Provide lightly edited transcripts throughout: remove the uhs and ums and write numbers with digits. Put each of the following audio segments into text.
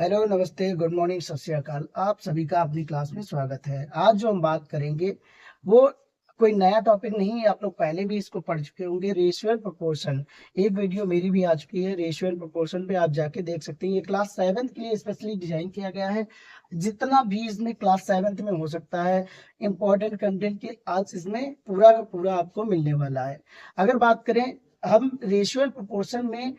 Hello, नमस्ते, good morning, सत श्री अकाल। आप सभी का अपनी क्लास में स्वागत है। आज जो हम बात करेंगे वो कोई नया टॉपिक नहीं है, आप लोग पहले भी इसको पढ़ चुके होंगे। Ratio and proportion. एक वीडियो मेरी भी आ चुकी है रेशियो एंड प्रोपोर्शन पे, आप जाके देख सकते हैं। ये क्लास 7th के लिए स्पेशली डिजाइन किया गया है। जितना भी इसमें क्लास 7th में हो सकता है इंपॉर्टेंट कंटेंट की आज इसमें पूरा का पूरा आपको मिलने वाला है। अगर बात करें हम रेशियो एंड प्रोपोर्शन में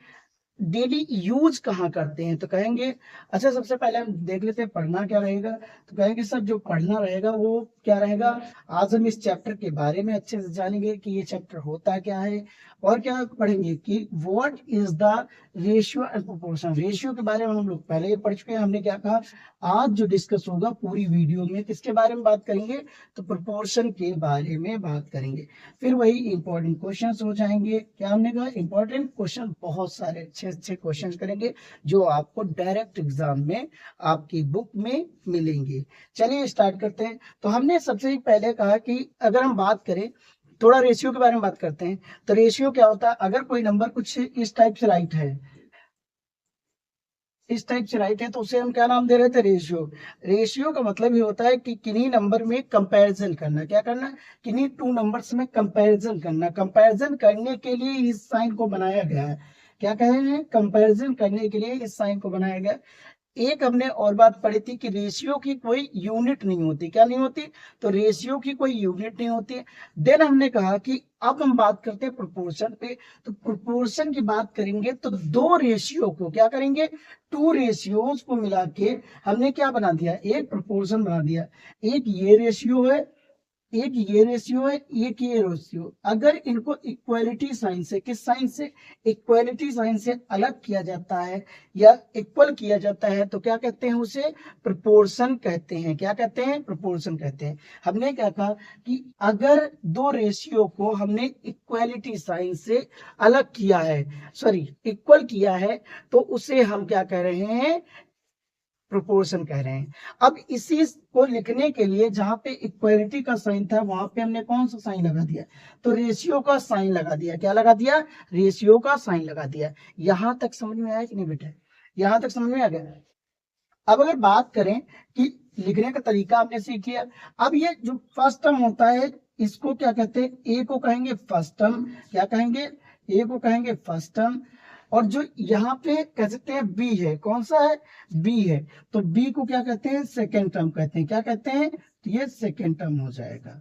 डेली यूज कहाँ करते हैं, तो कहेंगे अच्छा, सबसे पहले हम देख लेते हैं पढ़ना क्या रहेगा। तो कहेंगे सर, जो पढ़ना रहेगा वो क्या रहेगा। आज हम इस चैप्टर के बारे में अच्छे से जानेंगे कि ये चैप्टर होता क्या है, और क्या पढ़ेंगे कि what is the ratio and proportion. Ratio के बारे में हम लोग पहले ही पढ़ चुके हैं। हमने क्या कहा, आज जो डिस्कस होगा पूरी वीडियो में किसके बारे में बात करेंगे, तो प्रोपोर्शन के बारे में बात करेंगे। फिर वही इंपॉर्टेंट क्वेश्चंस हो जाएंगे। क्या हमने कहा, इंपॉर्टेंट क्वेश्चन बहुत सारे अच्छे अच्छे क्वेश्चंस करेंगे जो आपको डायरेक्ट एग्जाम में आपकी बुक में मिलेंगे। चलिए स्टार्ट करते हैं। तो हमने सबसे पहले कहा कि अगर हम बात करें, थोड़ा रेशियो के बारे में बात करते हैं। तो रेशियो क्या होता है, अगर कोई नंबर कुछ इस टाइप से राइट है, इस टाइप से राइट है, तो उसे हम क्या नाम दे रहे थे, रेशियो। रेशियो का मतलब ये होता है कि किन्हीं नंबर में कंपैरिजन करना। क्या करना, किन्हीं टू नंबर्स में कंपैरिजन करना। कंपैरिजन करने के लिए इस साइन को बनाया गया है। क्या कहे हैं, कंपैरिजन करने के लिए इस साइन को बनाया गया। एक हमने और बात पढ़ी थी कि रेशियो की कोई यूनिट नहीं होती। क्या नहीं होती, तो रेशियो की कोई यूनिट नहीं होती। देन हमने कहा कि अब हम बात करते हैं प्रोपोर्शन पे। तो प्रोपोर्शन की बात करेंगे तो दो रेशियो को क्या करेंगे, टू रेशियोज को मिला के हमने क्या बना दिया, एक प्रोपोर्शन बना दिया। एक ये रेशियो है, एक ये रेशियो है, एक ये रेशियो। अगर इनको इक्वलिटी साइन से, किस साइन से, इक्वलिटी साइन से अलग किया जाता है या इक्वल किया जाता है, तो क्या कहते हैं, उसे प्रोपोर्शन कहते हैं। क्या कहते हैं, प्रोपोर्शन कहते हैं। हमने क्या कहा कि अगर दो रेशियो को हमने इक्वलिटी साइन से अलग किया है, सॉरी इक्वल किया है, तो उसे हम क्या कह रहे हैं, प्रोपोर्शन कह रहे हैं। अब इसी को लिखने के लिए जहां पे इक्वलिटी का साइन था वहां पे हमने कौन सा साइन लगा दिया, तो रेशियो का साइन लगा दिया। क्या लगा दिया, रेशियो का साइन लगा दिया। यहां तक समझ में आया कि नहीं बेटा, यहां तक समझ में आ गया। अब अगर बात करें कि लिखने का तरीका आपने सीख लिया। अब ये जो फर्स्ट टर्म होता है इसको क्या कहते हैं, ए को कहेंगे फर्स्ट टर्म। क्या कहेंगे, ए को कहेंगे फर्स्ट टर्म। और जो यहाँ पे कह सकते हैं बी है, कौन सा है, बी है, तो बी को क्या कहते हैं, सेकेंड टर्म कहते हैं। क्या कहते हैं, तो ये सेकेंड टर्म हो जाएगा।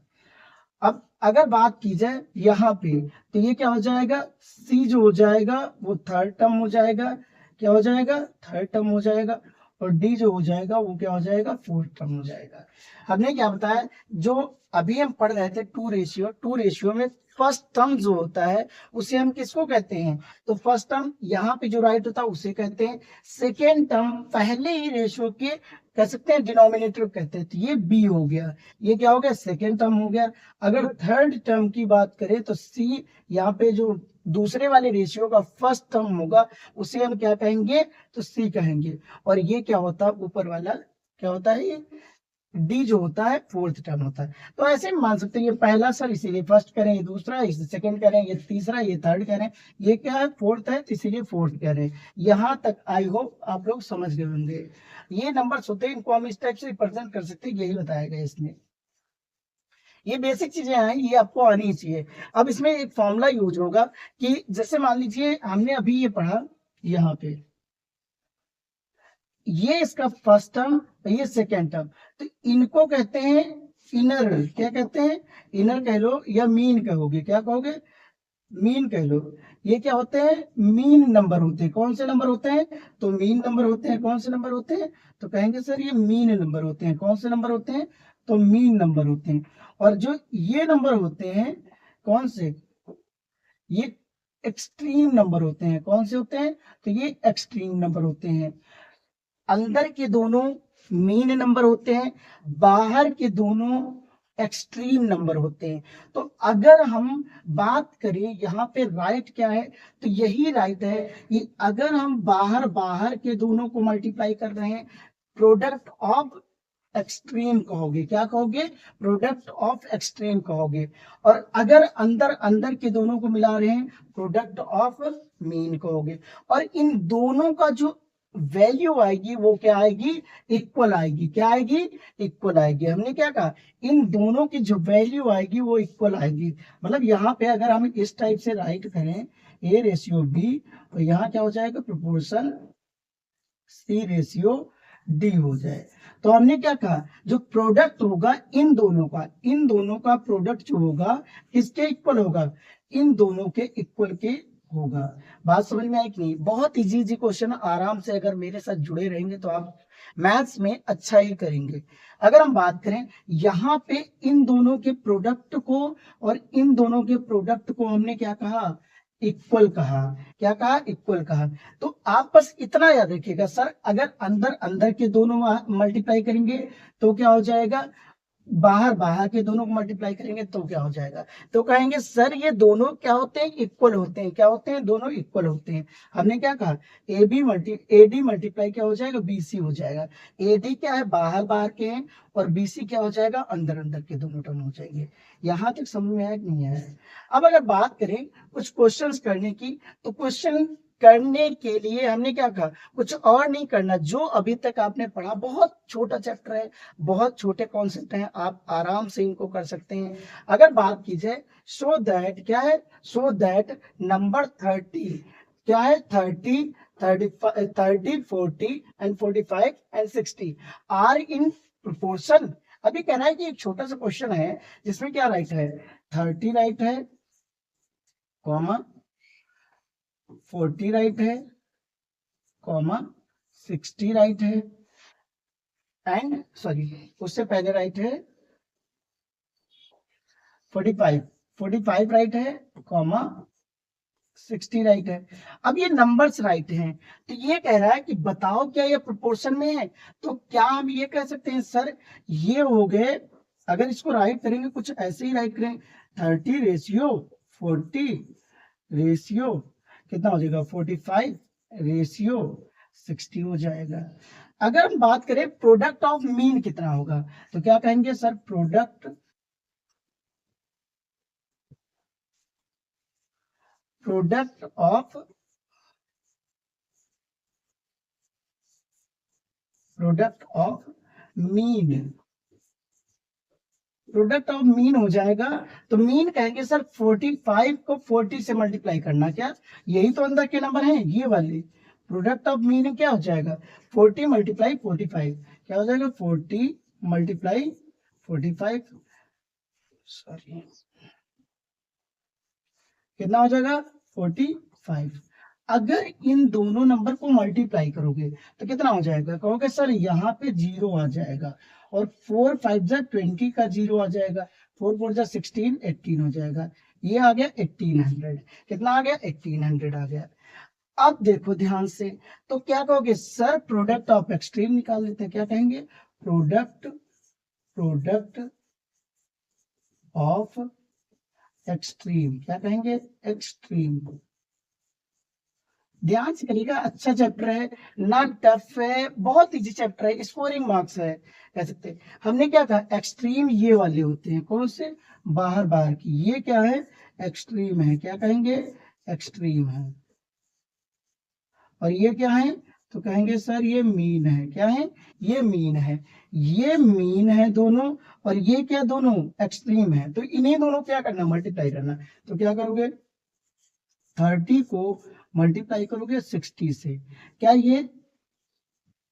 अब अगर बात की जाए यहाँ पे, तो ये क्या हो जाएगा, सी जो हो जाएगा वो थर्ड टर्म हो जाएगा। क्या हो जाएगा, थर्ड टर्म हो जाएगा। और डी जो हो जाएगा वो क्या हो जाएगा, फोर्थ टर्म हो जाएगा। हमने क्या बताया, जो अभी हम पढ़ रहे थे टू रेशियो में फर्स्ट टर्म जो होता है उसे हम किसको कहते हैं, तो फर्स्ट टर्म यहाँ पे जो राइट होता है उसे कहते हैं। सेकेंड टर्म पहले ही रेशियो के कह सकते हैं डिनोमिनेटर कहते हैं, तो ये बी हो गया। ये क्या हो गया, सेकेंड टर्म हो गया। अगर थर्ड टर्म की बात करें तो सी, यहाँ पे जो दूसरे वाले रेशियो का फर्स्ट टर्म होगा उसे हम क्या कहेंगे, तो सी कहेंगे। और ये क्या होता है, ऊपर वाला क्या होता है, ये डी जो होता है फोर्थ टर्म होता है। तो ऐसे ही मान सकते हैं, ये पहला सर इसीलिए फर्स्ट करें, ये दूसरा, इसे सेकंड करें, ये तीसरा, ये थर्ड करें, ये क्या है, फोर्थ है, तो इसीलिए फोर्थ कह रहे हैं। यहां तक आई होप आप लोग समझ गए होंगे। ये नंबर्स होते हैं, इनको हम इस टाइप से रिप्रेजेंट कर सकते हैं, यही बताया गया इसमें। ये बेसिक चीजें हैं, ये आपको आनी चाहिए। अब इसमें एक फॉर्मूला यूज होगा कि जैसे मान लीजिए हमने अभी ये पढ़ा, यहाँ पे ये इसका फर्स्ट टर्म और ये सेकेंड टर्म, तो इनको कहते हैं इनर। क्या कहते हैं, इनर कह लो या मीन कहोगे, क्या कहोगे, मीन कह लो। ये क्या होते हैं, मीन नंबर होते हैं। कौन से नंबर होते हैं, तो मीन नंबर होते हैं। कौन से नंबर होते हैं, तो कहेंगे सर ये मीन नंबर होते हैं। कौन से नंबर होते हैं, तो मीन नंबर होते हैं। और जो ये नंबर होते हैं, कौन से, ये एक्सट्रीम नंबर होते हैं। कौन से होते हैं, तो ये एक्सट्रीम नंबर होते हैं। अंदर के दोनों मीन नंबर होते हैं, बाहर के दोनों एक्सट्रीम नंबर होते हैं। तो अगर हम बात करें यहाँ पे राइट क्या है, तो यही राइट है कि अगर हम बाहर बाहर के दोनों को मल्टीप्लाई कर रहे हैं, प्रोडक्ट ऑफ एक्सट्रीम कहोगे। क्या कहोगे, प्रोडक्ट ऑफ एक्सट्रीम कहोगे। और अगर अंदर अंदर के दोनों को मिला रहे हैं, प्रोडक्ट ऑफ मीन कहोगे। और इन दोनों का जो वैल्यू आएगी वो क्या आएगी, इक्वल आएगी। क्या आएगी, इक्वल आएगी। हमने क्या कहा, इन दोनों की जो वैल्यू आएगी वो इक्वल आएगी। मतलब यहाँ पे अगर हम इस टाइप से राइट करें ए रेशियो बी, तो यहाँ क्या हो जाएगा, प्रोपोर्शन सी रेशियो डी हो जाए। तो हमने क्या कहा, जो प्रोडक्ट होगा इन दोनों का प्रोडक्ट जो होगा किसके इक्वल होगा, इन दोनों के इक्वल के होगा। बात समझ में आई कि नहीं? बहुत इजी इजी क्वेश्चन, आराम से अगर मेरे साथ जुड़े रहेंगे तो आप मैथ्स में अच्छा ही करेंगे। अगर हम बात करें यहाँ पे इन दोनों के प्रोडक्ट को और इन दोनों के प्रोडक्ट को हमने क्या कहा, इक्वल कहा। क्या कहा, इक्वल कहा। तो आप बस इतना याद रखिएगा, सर अगर अंदर अंदर के दोनों मल्टीप्लाई करेंगे तो क्या हो जाएगा, बाहर बाहर के दोनों को मल्टीप्लाई करेंगे तो क्या हो जाएगा। तो कहेंगे सर ये दोनों क्या होते हैं, इक्वल होते हैं। क्या होते हैं, दोनों इक्वल होते हैं। हमने क्या कहा, एडी मल्टीप्लाई क्या हो जाएगा, बीसी हो जाएगा। एडी क्या है, बाहर बाहर के हैं, और बीसी क्या हो जाएगा, अंदर अंदर के दोनों टर्म हो जाएंगे। यहां तक समझ में आया कि नहीं आया? अब अगर बात करें कुछ क्वेश्चंस करने की, तो क्वेश्चन करने के लिए हमने क्या कहा, कुछ और नहीं करना, जो अभी तक आपने पढ़ा, बहुत छोटा चैप्टर है, बहुत छोटे कॉन्सेप्ट हैं, आप आराम से इनको कर सकते हैं। अगर बात की जाए, सो दैट क्या है, सो दैट नंबर 30 क्या है, 30 30 40 and 45 and 60 are in proportion. अभी कहना है कि एक छोटा सा क्वेश्चन है जिसमें क्या राइट है, 30 राइट है, कॉमा 40 राइट है, कॉमा 60 राइट है, एंड सॉरी उससे पहले राइट है 45 राइट है, कॉमा 60 राइट है। अब ये नंबर्स राइट हैं, तो ये कह रहा है कि बताओ क्या ये प्रोपोर्शन में है। तो क्या हम ये कह सकते हैं, सर ये हो गए, अगर इसको राइट करेंगे कुछ ऐसे ही राइट करें, 30 रेशियो 40 रेशियो कितना हो जाएगा, 45 रेशियो 60 हो जाएगा। अगर हम बात करें प्रोडक्ट ऑफ मीन कितना होगा, तो क्या कहेंगे sir, product of mean, product of mean हो जाएगा। तो मीन कहेंगे सर 45 को 40 से मल्टीप्लाई करना। क्या, यही तो अंदर के नंबर हैं ये वाले। प्रोडक्ट ऑफ मीन क्या हो जाएगा, 40 मल्टीप्लाई 45, क्या हो जाएगा, 40 मल्टीप्लाई 45, सॉरी कितना हो जाएगा, 45। अगर इन दोनों नंबर को मल्टीप्लाई करोगे तो कितना हो जाएगा, कहोगे सर यहाँ पे 0 आ जाएगा, और 4 5 जा 20 का 0 आ जाएगा, 4 4 जा 16 18 हो जाएगा। ये आ गया 1800। कितना आ गया, 1800 आ गया। अब देखो ध्यान से, तो क्या कहोगे, सर प्रोडक्ट ऑफ एक्सट्रीम निकाल लेते हैं। क्या कहेंगे, प्रोडक्ट ऑफ एक्सट्रीम, क्या कहेंगे, एक्सट्रीम। ध्यान से करिएगा, अच्छा चैप्टर है, ना टफ है, बहुत इजी चैप्टर है, स्कोरिंग मार्क्स है कह सकते हैं। हमने क्या कहा, एक्सट्रीम ये वाले होते हैं, कौन से, बाहर बाहर की, ये क्या है, एक्सट्रीम है। क्या कहेंगे, एक्सट्रीम है। और ये क्या है, तो कहेंगे सर ये मीन है। क्या है, ये मीन है। ये मीन है दोनों, और ये क्या, दोनों एक्सट्रीम है। तो इन्हीं दोनों क्या करना, मल्टीप्लाई करना। तो क्या करोगे, 30 को मल्टीप्लाई करोगे 60 से, क्या ये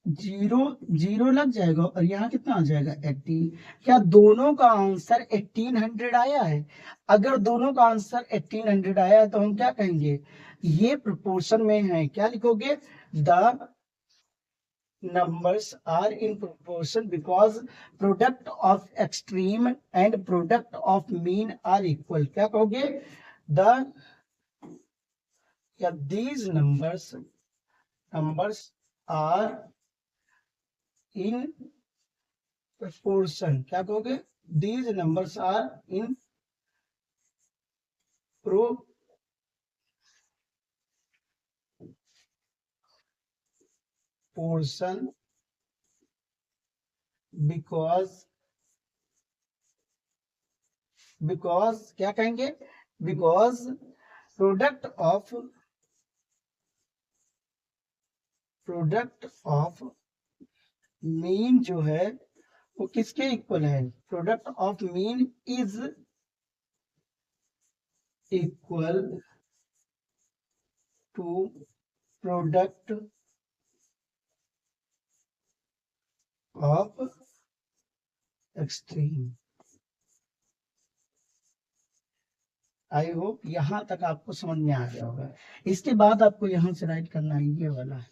0 लग जाएगा, और यहाँ कितना आ जाएगा, 18। क्या दोनों का आंसर 1800 आया है? अगर दोनों का आंसर 1800 आया है तो हम क्या कहेंगे, ये प्रोपोर्शन में है। क्या लिखोगे, the numbers are in proportion because product of extreme and product of mean are equal। क्या कहोगे, the या these numbers are in proportion। क्या कहोगे, these numbers are in proportion because क्या कहेंगे, because product of product of mean जो है वो किसके इक्वल है, product of mean is equal to product of extreme. I hope यहां तक आपको समझ में आ गया होगा। इसके बाद आपको यहां से राइट करना है ये वाला है।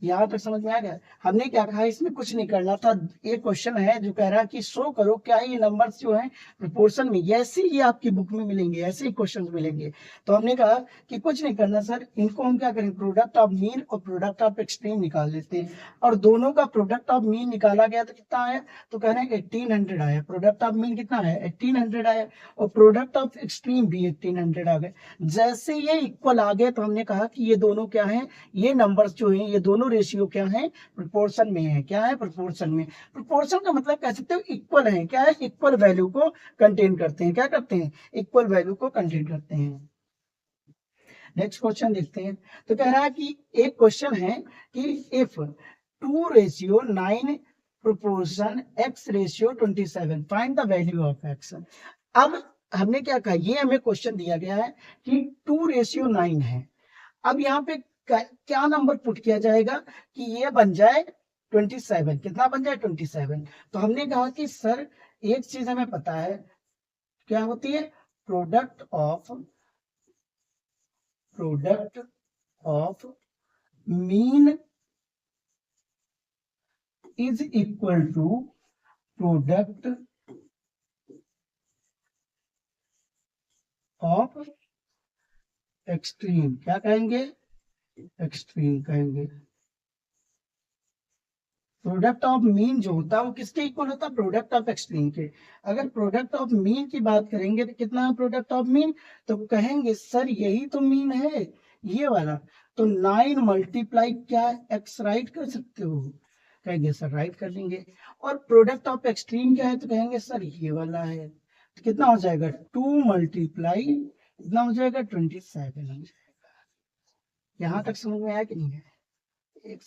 यहाँ तक समझ में आ गया। हमने क्या कहा, इसमें कुछ नहीं करना था। एक क्वेश्चन है जो कह रहा है कि शो करो क्या ये नंबर्स जो हैं प्रोपोर्शन में, ऐसे ही आपकी बुक में मिलेंगे, ऐसे ही क्वेश्चन मिलेंगे। तो हमने कहा कि कुछ नहीं करना सर, इनको हम क्या करेंगे, प्रोडक्ट ऑफ मीन और प्रोडक्ट ऑफ एक्सट्रीम निकाल लेते हैं। और दोनों का प्रोडक्ट ऑफ मीन निकाला गया तो कितना आया, तो कह रहे हैं 1800 आया। प्रोडक्ट ऑफ मीन कितना है, 1800 आया, और प्रोडक्ट ऑफ एक्सट्रीम भी 1800 आ गए। जैसे ये इक्वल आ गए तो हमने कहा कि ये दोनों क्या है, ये नंबर्स जो है ये दोनों रेशियो क्या है, प्रोपोर्शन में है। क्या है, प्रोपोर्शन में। प्रोपोर्शन का मतलब कह सकते हो इक्वल है। क्या है, इक्वल वैल्यू को कंटेन करते हैं। क्या करते हैं, इक्वल वैल्यू को कंटेन करते हैं। नेक्स्ट क्वेश्चन देखते हैं। तो कह रहा है कि एक क्वेश्चन है कि if 2:9 proportion x:27 find the value of x। अब हमने क्या कहा, ये हमें क्वेश्चन दिया गया है कि 2:9 है। अब यहाँ पे क्या नंबर पुट किया जाएगा कि ये बन जाए 27। कितना बन जाए, 27। तो हमने कहा कि सर एक चीज हमें पता है, क्या होती है, product of mean is equal to product of extreme. क्या कहेंगे, एक्सट्रीम कहेंगे। प्रोडक्ट ऑफ मीन जो होता है वो किसके इक्वल होता है, प्रोडक्ट ऑफ एक्सट्रीम के। अगर प्रोडक्ट ऑफ मीन की बात करेंगे तो कितना है प्रोडक्ट ऑफ मीन, तो कहेंगे सर यही तो मीन है, ये वाला। तो 9 मल्टीप्लाई क्या एक्स राइट कर सकते हो, कहेंगे सर राइट कर लेंगे। और प्रोडक्ट ऑफ एक्सट्रीम क्या है, तो कहेंगे सर ये वाला है। तो कितना हो जाएगा, 2 मल्टीप्लाई कितना हो जाएगा, 27 हो जाएगा। यहां तक समझ में आया कि नहीं है, एक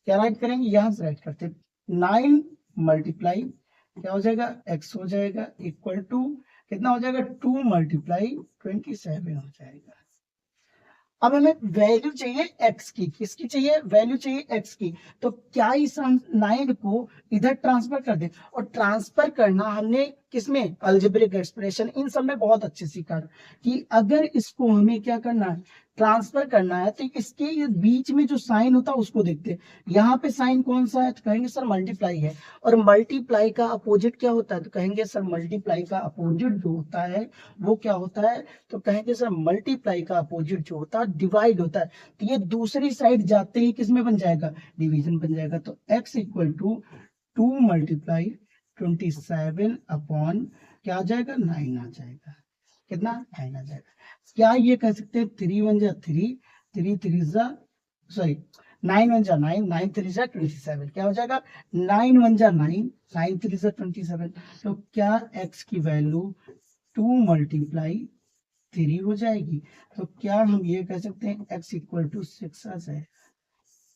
क्या राइट करेंगे, यहां से राइट करते 9 मल्टीप्लाई क्या हो जाएगा, x हो जाएगा इक्वल टू कितना हो जाएगा, 2 मल्टीप्लाई 27 हो जाएगा। अब हमें वैल्यू चाहिए x की, किसकी चाहिए, वैल्यू चाहिए x की। तो क्या इस 9 को इधर ट्रांसफर कर दे, और ट्रांसफर करना हमने किसमें, अलजेब्रिक एक्सप्रेशन, इन सब में बहुत अच्छे सीखा कि अगर इसको हमें क्या करना है, ट्रांसफर करना है, तो इसके बीच में जो साइन होता है उसको देखते हैं। यहाँ पे साइन कौन सा है, तो कहेंगे सर मल्टीप्लाई है। और मल्टीप्लाई का अपोजिट क्या होता है, तो कहेंगे सर मल्टीप्लाई का अपोजिट जो होता है वो क्या होता है, तो कहेंगे सर मल्टीप्लाई का अपोजिट जो होता है डिवाइड होता है। तो ये दूसरी साइड जाते ही किसमें बन जाएगा, डिवीजन बन जाएगा। तो x equal to 2 multiply 27 upon क्या आ जाएगा, 9 आ जाएगा। कितना, 9 आ जाएगा। क्या ये कह सकते हैं 3 1 जा 3, 3 3 जा सॉरी 9 1 जा 9, 9 3 जा 27, क्या हो जाएगा 9 1 जा 9, 9 3 जा 27। तो क्या x की वैल्यू 2 मल्टीप्लाई 3 हो जाएगी। तो क्या हम ये कह सकते हैं x इक्वल टू 6 आ जाए।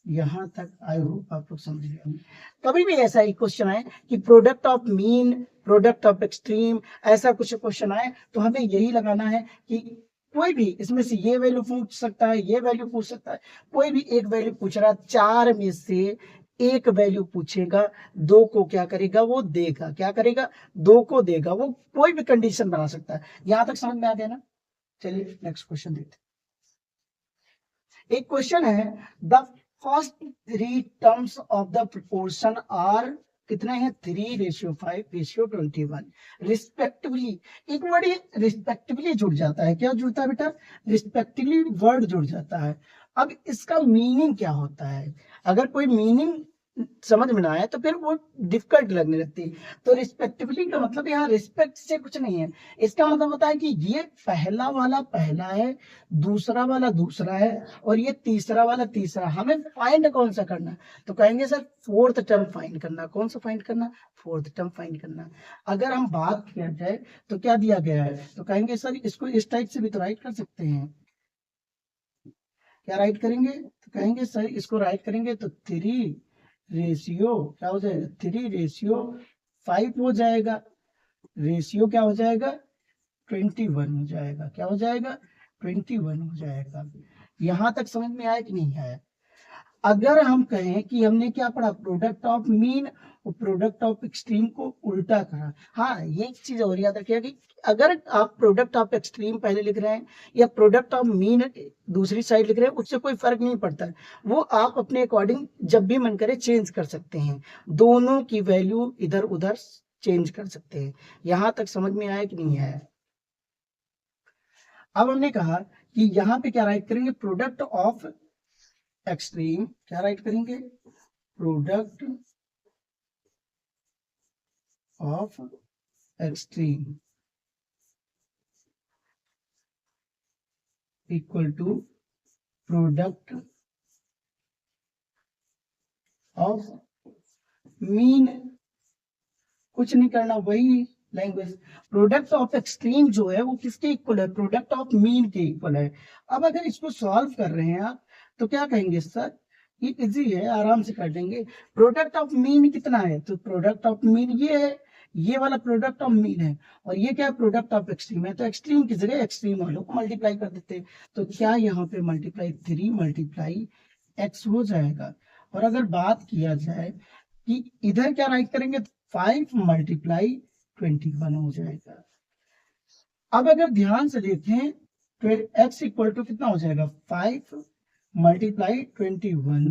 यहां तक आई होप आप लोग समझ गए होंगे। कभी भी ऐसा ही क्वेश्चन आए कि product of mean, product of extreme, ऐसा कुछ क्वेश्चन आए तो हमें यही लगाना है कि कोई भी इसमें से ये वैल्यू पूछ सकता है, ये वैल्यू पूछ सकता है, कोई भी एक वैल्यू पूछ रहा है, 4 में से एक वैल्यू पूछेगा, 2 को क्या करेगा, वो देगा। क्या करेगा, 2 को देगा। वो कोई भी कंडीशन बना सकता है। यहां तक समझ में आ गया ना। चलिए नेक्स्ट क्वेश्चन देखते हैं। एक क्वेश्चन है, the first 3 terms of the proportion are कितने हैं, 3:5:21 रिस्पेक्टिवली। एक वर्ड ये रिस्पेक्टिवली जुड़ जाता है, क्या जुड़ता है बेटा, रिस्पेक्टिवली वर्ड जुड़ जाता है। अब इसका मीनिंग क्या होता है, अगर कोई मीनिंग समझ में ना आए तो फिर वो डिफिकल्ट लगने लगती है। तो रिस्पेक्टिवली का मतलब यहाँ रिस्पेक्ट से कुछ नहीं है, इसका मतलब होता है कि ये पहला वाला पहला है, दूसरा वाला दूसरा है, और ये तीसरा वाला तीसरा। हमें फाइंड कौन सा करना है? तो कहेंगे सर फोर्थ टर्म फाइंड करना। कौन सा फाइंड करना? फोर्थ टर्म फाइंड करना। अगर हम बात किया जाए तो क्या दिया गया है, तो कहेंगे सर इसको इस टाइप से भी तो राइट कर सकते हैं। क्या राइट करेंगे? तो कहेंगे सर इसको राइट करेंगे तो 3 रेशियो क्या हो जाएगा, 3/5 हो जाएगा। रेशियो क्या हो जाएगा, 21 हो जाएगा। क्या हो जाएगा, 21 हो जाएगा। यहां तक समझ में आया कि नहीं आया? अगर हम कहें कि हमने क्या पढ़ा, प्रोडक्ट ऑफ मीन और प्रोडक्ट ऑफ एक्सट्रीम को उल्टा करा। हाँ, ये एक चीज और याद रखिएगा कि अगर आप प्रोडक्ट ऑफ एक्सट्रीम पहले लिख रहे हैं या प्रोडक्ट ऑफ मीन दूसरी साइड लिख रहे हैं, उससे कोई फर्क नहीं पड़ता। वो आप अपने अकॉर्डिंग जब भी मन करे चेंज कर सकते हैं, दोनों की वैल्यू इधर उधर चेंज कर सकते हैं। यहां तक समझ में आया कि नहीं आया? अब हमने कहा कि यहाँ पे क्या राइट करेंगे, प्रोडक्ट ऑफ एक्सट्रीम। क्या राइट करेंगे, product of extreme equal to product of mean. कुछ नहीं करना, वही लैंग्वेज। प्रोडक्ट ऑफ एक्सट्रीम जो है वो किसके इक्वल है, प्रोडक्ट ऑफ मीन के इक्वल है। अब अगर इसको सॉल्व कर रहे हैं आप तो क्या कहेंगे सर, ये इजी है, आराम से कर देंगे। प्रोडक्ट ऑफ मीन कितना है, तो प्रोडक्ट ऑफ मीन ये है, ये वाला प्रोडक्ट ऑफ मीन है, और ये क्या है, प्रोडक्ट ऑफ एक्सट्रीम है। तो एक्सट्रीम की जगह एक्सट्रीम वालों को मल्टीप्लाई कर देते हैं। तो क्या यहाँ पे मल्टीप्लाई 3 मल्टीप्लाई एक्स हो जाएगा। और अगर बात किया जाए कि इधर क्या राइट करेंगे, 5 मल्टीप्लाई 21 हो जाएगा। अब अगर ध्यान से देखें तो एक्स इक्वल टू कितना हो जाएगा, 5 मल्टीप्लाई 21,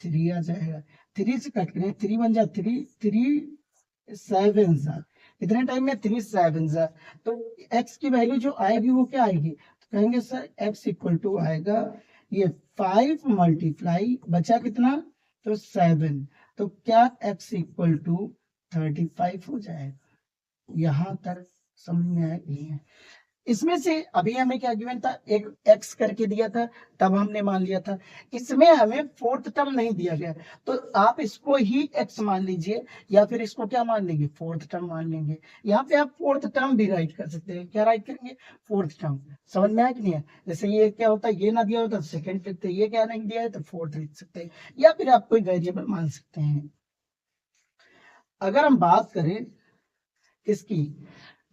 3 आ जाएगा। 3 से कट करें, 3 बन जा 3, 3 7 जा, कितने टाइम में 3 7 जा। तो x की वैल्यू जो आएगी वो क्या आएगी, तो कहेंगे सर x इक्वल टू आएगा ये 5 मल्टीप्लाई बचा कितना, तो 7। तो क्या x इक्वल टू 35 हो जाएगा। यहां तक समझ में आया नहीं है? इसमें से अभी हमें क्या गिवन था, एक x करके दिया था, तब हमने मान लिया था। इसमें हमें फोर्थ टर्म नहीं दिया गया, तो आप इसको ही x मान लीजिए, या फिर इसको क्या मान लेंगे, फोर्थ टर्म मान लेंगे। यहाँ पे आप फोर्थ टर्म भी राइट कर सकते हैं। क्या राइट करेंगे, फोर्थ टर्म। समझ में आया कि नहीं है? जैसे ये क्या होता है, ये ना दिया होता तो सेकंड लिखते, ये क्या नहीं दिया है तो फोर्थ लिख सकते हैं, या फिर आप कोई वेरिएबल मान सकते हैं। अगर हम बात करें किसकी,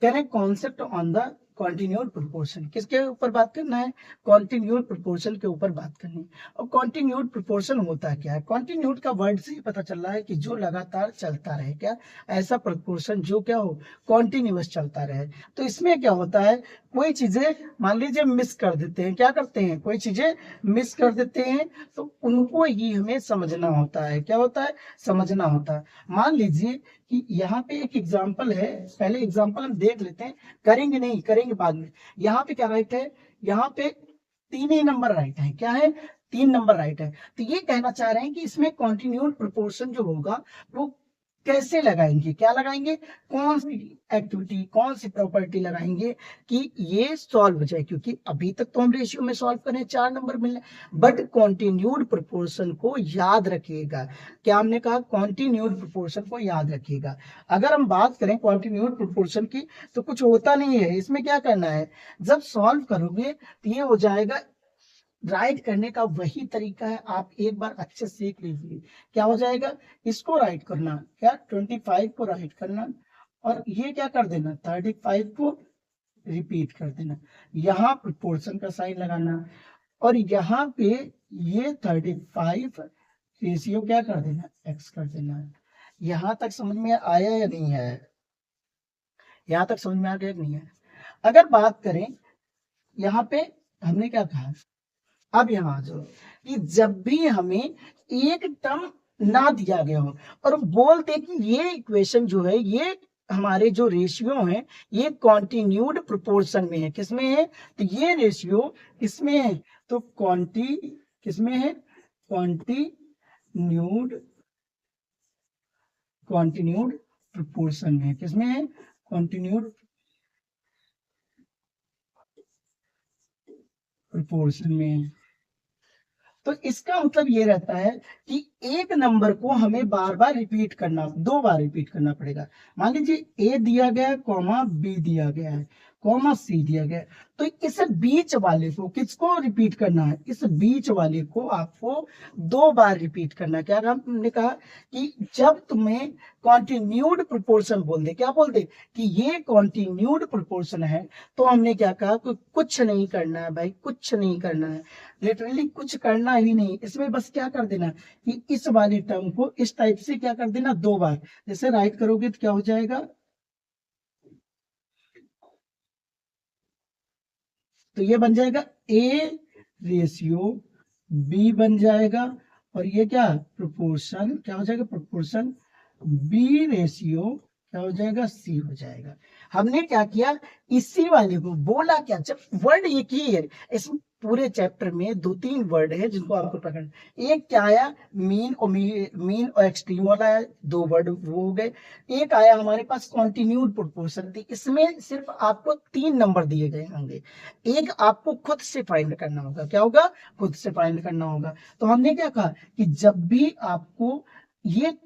कह रहे हैं concept on the continued proportion. किसके ऊपर बात करना है, कॉन्टिन्यूड प्रोपोर्शन के ऊपर बात करनी है। और कॉन्टिन्यूड प्रोपोर्शन होता क्या है, कॉन्टिन्यूड का वर्ड से ही पता चल रहा है कि जो लगातार चलता रहे, क्या ऐसा प्रोपोर्शन जो क्या हो, कॉन्टिन्यूअस चलता रहे। तो इसमें क्या होता है, कोई चीजें मान लीजिए मिस कर देते हैं, क्या करते हैं, कोई चीजें मिस कर देते हैं, तो उनको ही हमें समझना होता है। क्या होता है, समझना होता है। मान लीजिए कि यहाँ पे एक एग्जाम्पल है, पहले एग्जाम्पल हम देख लेते हैं, करेंगे नहीं, करेंगे बाद में। यहाँ पे क्या राइट है, यहाँ पे 3 ही नंबर राइट है। क्या है, 3 नंबर राइट है। तो ये कहना चाह रहे हैं कि इसमें कॉन्टिन्यूड प्रोपोर्शन जो होगा वो कैसे लगाएंगे, क्या लगाएंगे, कौन सी एक्टिविटी, कौन सी प्रॉपर्टी लगाएंगे कि ये सॉल्व हो जाए। क्योंकि अभी तक तो हम रेशियो में सॉल्व करें 4 नंबर मिलने, बट कॉन्टिन्यूड प्रोपोर्शन को याद रखिएगा। क्या हमने कहा, कॉन्टिन्यूड प्रोपोर्शन को याद रखिएगा। अगर हम बात करें कॉन्टिन्यूड प्रोपोर्शन की तो कुछ होता नहीं है। इसमें क्या करना है, जब सॉल्व करोगे तो ये हो जाएगा, राइट करने का वही तरीका है, आप एक बार अच्छे से सीख लीजिए। क्या हो जाएगा, इसको राइट करना, क्या 25 को राइट करना, और ये क्या कर देना, 35 को रिपीट कर देना। यहाँ प्रोपोर्शन का साइन लगाना, और यहाँ पे ये 35 रेशियो क्या कर देना, x कर देना। यहाँ तक समझ में आया या नहीं आया? यहाँ तक समझ में आ गया नहीं है? अगर बात करें यहाँ पे हमने क्या कहा, अब यहाँ आ जाओ कि जब भी हमें एक टर्म ना दिया गया हो और बोलते कि ये इक्वेशन जो है, ये हमारे जो रेशियो है ये कॉन्टिन्यूड प्रोपोर्शन में है, किसमें है, तो ये रेशियो किसमें है, तो किसमें है, कॉन्टिन्यूड प्रोपोर्शन में, किसमें है, कॉन्टिन्यूड प्रोपोर्शन में। तो इसका मतलब ये रहता है कि एक नंबर को हमें बार बार रिपीट करना, 2 बार रिपीट करना पड़ेगा। मान लीजिए ए दिया गया है, कॉमा बी दिया गया है, कॉमा सी दिया गया है, तो इस बीच वाले को किसको रिपीट करना है, इस बीच वाले को आपको 2 बार रिपीट करना है। क्या हमने कहा कि जब तुम्हें कॉन्टिन्यूड प्रोपोर्शन बोल दे, क्या बोल दे कि ये कॉन्टिन्यूड प्रोपोर्शन है, तो हमने क्या कहा कि कुछ नहीं करना है भाई, कुछ नहीं करना है, लिटरली कुछ करना ही नहीं। इसमें बस क्या कर देना कि इस वाले टर्म को इस टाइप से क्या कर देना, 2 बार, जैसे राइट करोगे तो क्या हो जाएगा, तो ये बन जाएगा ए रेशियो बी बन जाएगा, और ये क्या प्रोपोर्शन, क्या हो जाएगा प्रोपोर्शन बी रेशियो क्या हो जाएगा, सी हो जाएगा। हमने क्या किया, इसी वाले को बोला क्या, जब वर्ड एक ही है, इस पूरे चैप्टर में 2-3 वर्ड है जिनको आपको पकड़ना। एक क्या आया, मीन और एक्सट्रीम वाला है, 2 वर्ड वो हो गए। एक आया हमारे पास कॉन्टिन्यूड प्रोपोर्शन थी, इसमें सिर्फ आपको 3 नंबर दिए गए होंगे, एक आपको खुद से फाइंड करना होगा, क्या होगा, खुद से फाइंड करना होगा। तो हमने क्या कहा कि जब भी आपको ये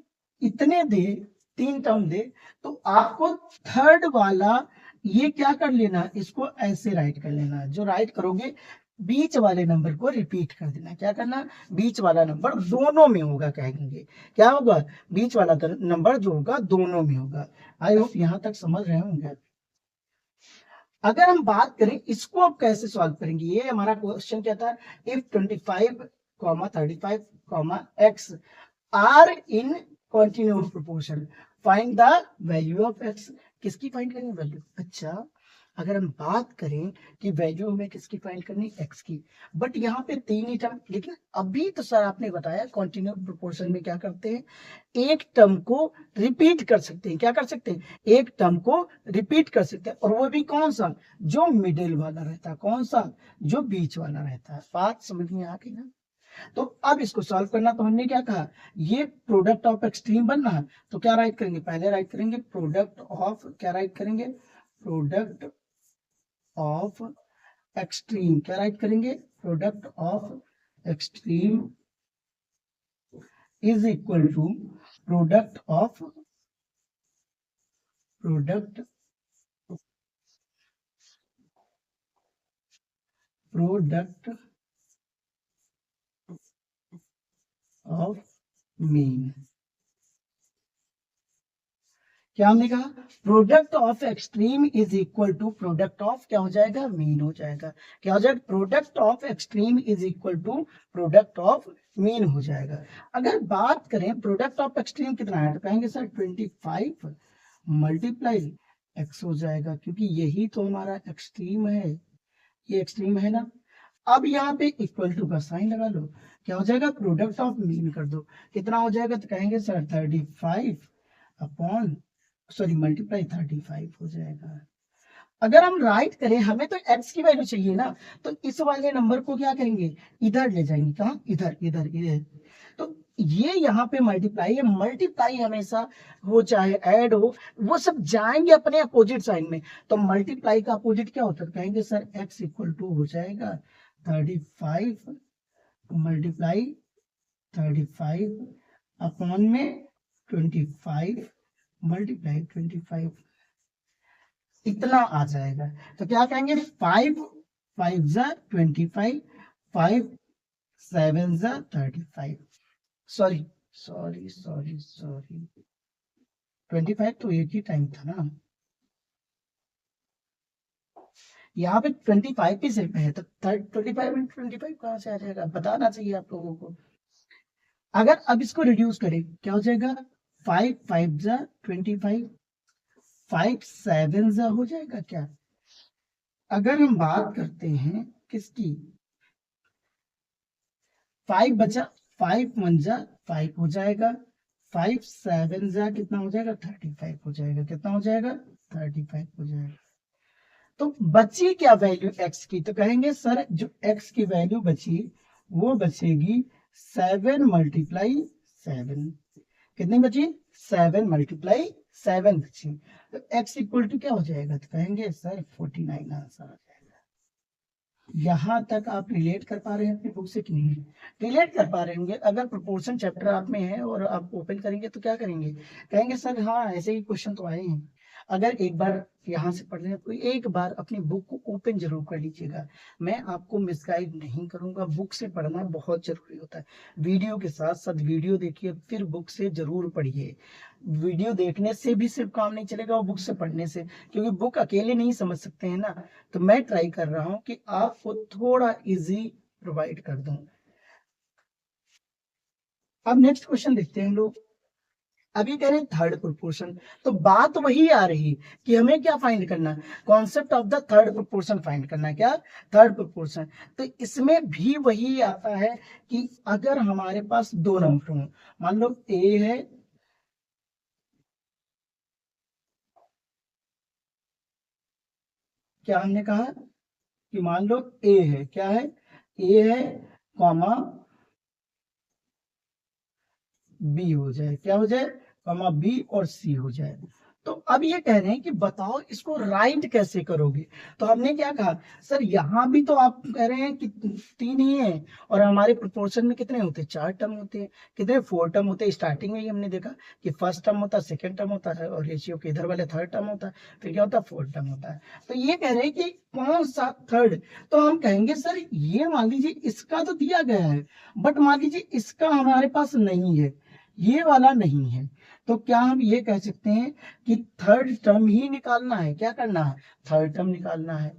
इतने दे, 3 टर्म दे, तो आपको थर्ड वाला ये क्या कर लेना, इसको ऐसे राइट कर लेना, जो राइट करोगे बीच वाले नंबर को रिपीट कर देना। क्या करना, बीच वाला नंबर दोनों में होगा, कहेंगे क्या होगा, बीच वाला नंबर जो होगा दोनों में होगा। आई होप यहां तक समझ रहे होंगे। अगर हम बात करें इसको अब कैसे सॉल्व करेंगे, ये हमारा क्वेश्चन क्या था, if 25, 35, x are in continued proportion, find the value of x। किसकी फाइंड करेंगे, वैल्यू। अच्छा, अगर हम बात करें कि वैल्यू हमें किसकी फाइंड करनी, x की, बट यहाँ पे 3 ही टर्म, लेकिन अभी तो सर आपने बताया कॉन्टिन्यूड प्रोपोर्शन में क्या करते हैं, एक टर्म को रिपीट कर सकते हैं, क्या कर सकते हैं, एक टर्म को रिपीट कर सकते हैं, और वो भी कौन सा, जो मिडिल वाला रहता है, कौन सा, जो बीच वाला रहता है। बात समझ में आ गई ना। तो अब इसको सॉल्व करना, तो हमने क्या कहा, ये प्रोडक्ट ऑफ एक्सट्रीम बनना है, तो क्या राइट करेंगे, पहले राइट करेंगे प्रोडक्ट ऑफ, क्या राइट करेंगे, प्रोडक्ट ऑफ एक्सट्रीम, क्या राइट करेंगे, product of extreme is equal to product of product of mean. क्या हमने कहा, product of extreme is equal to product of, क्या हो जाएगा, मीन हो जाएगा। क्या हो जाएगा, product of extreme is equal to product of mean हो जाएगा। अगर बात करें प्रोडक्ट ऑफ एक्सट्रीम कितना है, तो कहेंगे सर 25 मल्टीप्लाई एक्स हो जाएगा, क्योंकि यही तो हमारा एक्सट्रीम है, ये एक्सट्रीम है ना। अब यहाँ पे इक्वल टू का साइन लगा लो, क्या हो जाएगा, प्रोडक्ट ऑफ मीन कर दो, कितना हो जाएगा, तो कहेंगे सर 35 अपॉन सॉरी मल्टीप्लाई 35 हो जाएगा। अगर हम राइट करें, हमें तो x की वैल्यू चाहिए ना, तो इस वाले नंबर को क्या करेंगे, इधर ले जाएंगे, कहा, इधर इधर इधर। तो ये यहाँ पे मल्टीप्लाई है, मल्टीप्लाई हमेशा हो चाहे ऐड हो, वो सब जाएंगे अपने अपोजिट साइन में। तो मल्टीप्लाई का अपोजिट क्या होता है, कहेंगे सर x इक्वल टू हो जाएगा 35 मल्टीप्लाई 35 अपॉन में 25 मल्टीप्लाई 25, इतना आ जाएगा। तो क्या कहेंगे, 5 जा 25, 5 7 जा 35, सॉरी सॉरी सॉरी सॉरी 25 तो एक ही टाइम था ना, यहाँ पे 25 भी सिर्फ है, तो 25 में 25 कहाँ से आ जाएगा, बताना चाहिए आप लोगों को। अगर अब इसको रिड्यूस करें, क्या हो जाएगा, 5 जा 25, 5 7 जा हो जाएगा क्या। अगर हम बात करते हैं किसकी, 5 बचा, 5 1 जा 5 हो जाएगा, 5 7 जा कितना हो जाएगा, 35 हो जाएगा, कितना हो जाएगा, 35 हो जाएगा। तो बची क्या वैल्यू x की, तो कहेंगे सर जो x की वैल्यू बची वो बचेगी 7 मल्टीप्लाई 7, कितनी बची 7 मल्टीप्लाई 7 बची, तो x इक्वल टू क्या हो जाएगा, तो कहेंगे सर 49 आंसर आ जाएगा। यहां तक आप रिलेट कर पा रहे हैं अपनी बुक से कि नहीं रिलेट कर पा रहे होंगे। अगर प्रोपोर्शन चैप्टर आप में है और आप ओपन करेंगे तो क्या करेंगे, कहेंगे सर हाँ ऐसे ही क्वेश्चन तो आए हैं। अगर एक बार यहाँ से पढ़ लें तो एक बार अपनी बुक को ओपन जरूर कर लीजिएगा। मैं आपको मिसगाइड नहीं करूंगा, बुक से पढ़ना बहुत जरूरी होता है। वीडियो के साथ साथ वीडियो देखिए, फिर बुक से जरूर पढ़िए। वीडियो देखने से भी सिर्फ काम नहीं चलेगा, और बुक से पढ़ने से, क्योंकि बुक अकेले नहीं समझ सकते हैं ना। तो मैं ट्राई कर रहा हूँ कि आपको थोड़ा इजी प्रोवाइड कर दूं। अब नेक्स्ट क्वेश्चन देखते हैं हम लोग। अभी कह रहे हैं थर्ड प्रोपोर्शन, तो बात वही आ रही कि हमें क्या फाइंड करना है, concept of the third proportion find करना है। क्या, थर्ड प्रोपोर्शन। तो इसमें भी वही आता है कि अगर हमारे पास दो नंबर हों, मान लो ए है, क्या हमने कहा कि मान लो ए है, क्या है, ए है कॉमा बी हो जाए, क्या हो जाए, कॉमा बी और सी हो जाए। तो अब ये कह रहे हैं कि बताओ इसको राइट कैसे करोगे। तो हमने क्या कहा, सर यहाँ भी तो आप कह रहे हैं कि 3 ही है, और हमारे प्रोपोर्शन में कितने होते हैं, 4 टर्म होते हैं, कितने 4 टर्म होते हैं। स्टार्टिंग में ही हमने देखा कि फर्स्ट टर्म होता है, सेकेंड टर्म होता है, और रेशियो के इधर वाले थर्ड टर्म होता है, फिर क्या होता है, 4 टर्म होता है। तो ये कह रहे हैं कि कौन सा थर्ड, तो हम कहेंगे सर ये मान लीजिए इसका तो दिया गया है, बट मान लीजिए इसका हमारे पास नहीं है, ये वाला नहीं है, तो क्या हम ये कह सकते हैं कि थर्ड टर्म ही निकालना है, क्या करना है, थर्ड टर्म निकालना है।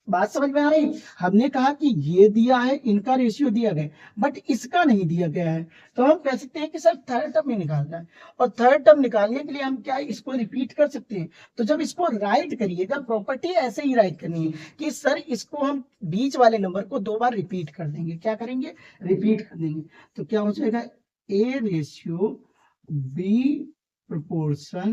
बात समझ में आ रही, हमने कहा कि ये दिया है, इनका रेशियो दिया गया, बट इसका नहीं दिया गया है, तो हम कह सकते हैं कि सर थर्ड टर्म ही निकालना है। और थर्ड टर्म निकालने के लिए हम क्या इसको रिपीट कर सकते हैं। तो जब इसको राइट करिएगा, प्रॉपर्टी ऐसे ही राइट करनी है कि सर इसको हम बीच वाले नंबर को 2 बार रिपीट कर देंगे, क्या करेंगे, रिपीट कर देंगे। तो क्या हो जाएगा, ए रेशियो बी प्रोपोर्शन,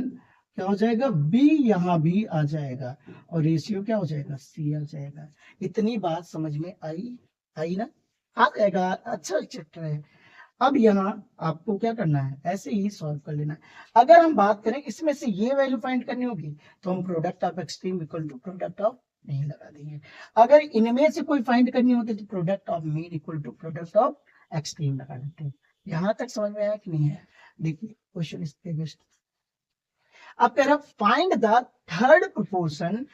क्या हो जाएगा, बी यहां भी आ जाएगा, और रेशियो क्या हो जाएगा, सी आ जाएगा। इतनी बात समझ में आई, आई ना, आ जाएगा, अच्छा चैप्टर है। अब यहाँ आपको क्या करना है, ऐसे ही सॉल्व कर लेना है। अगर हम बात करें इसमें से ये वैल्यू फाइंड करनी होगी, तो हम product of extreme equal to product of नहीं लगा देंगे। अगर इनमें से कोई फाइंड करनी होती तो product of mean equal to product of extreme लगा देते हैं। यहां तक समझ में आया कि नहीं है, देखिए क्वेश्चन इस पे बेस्ट। अब कह रहा find the third proportion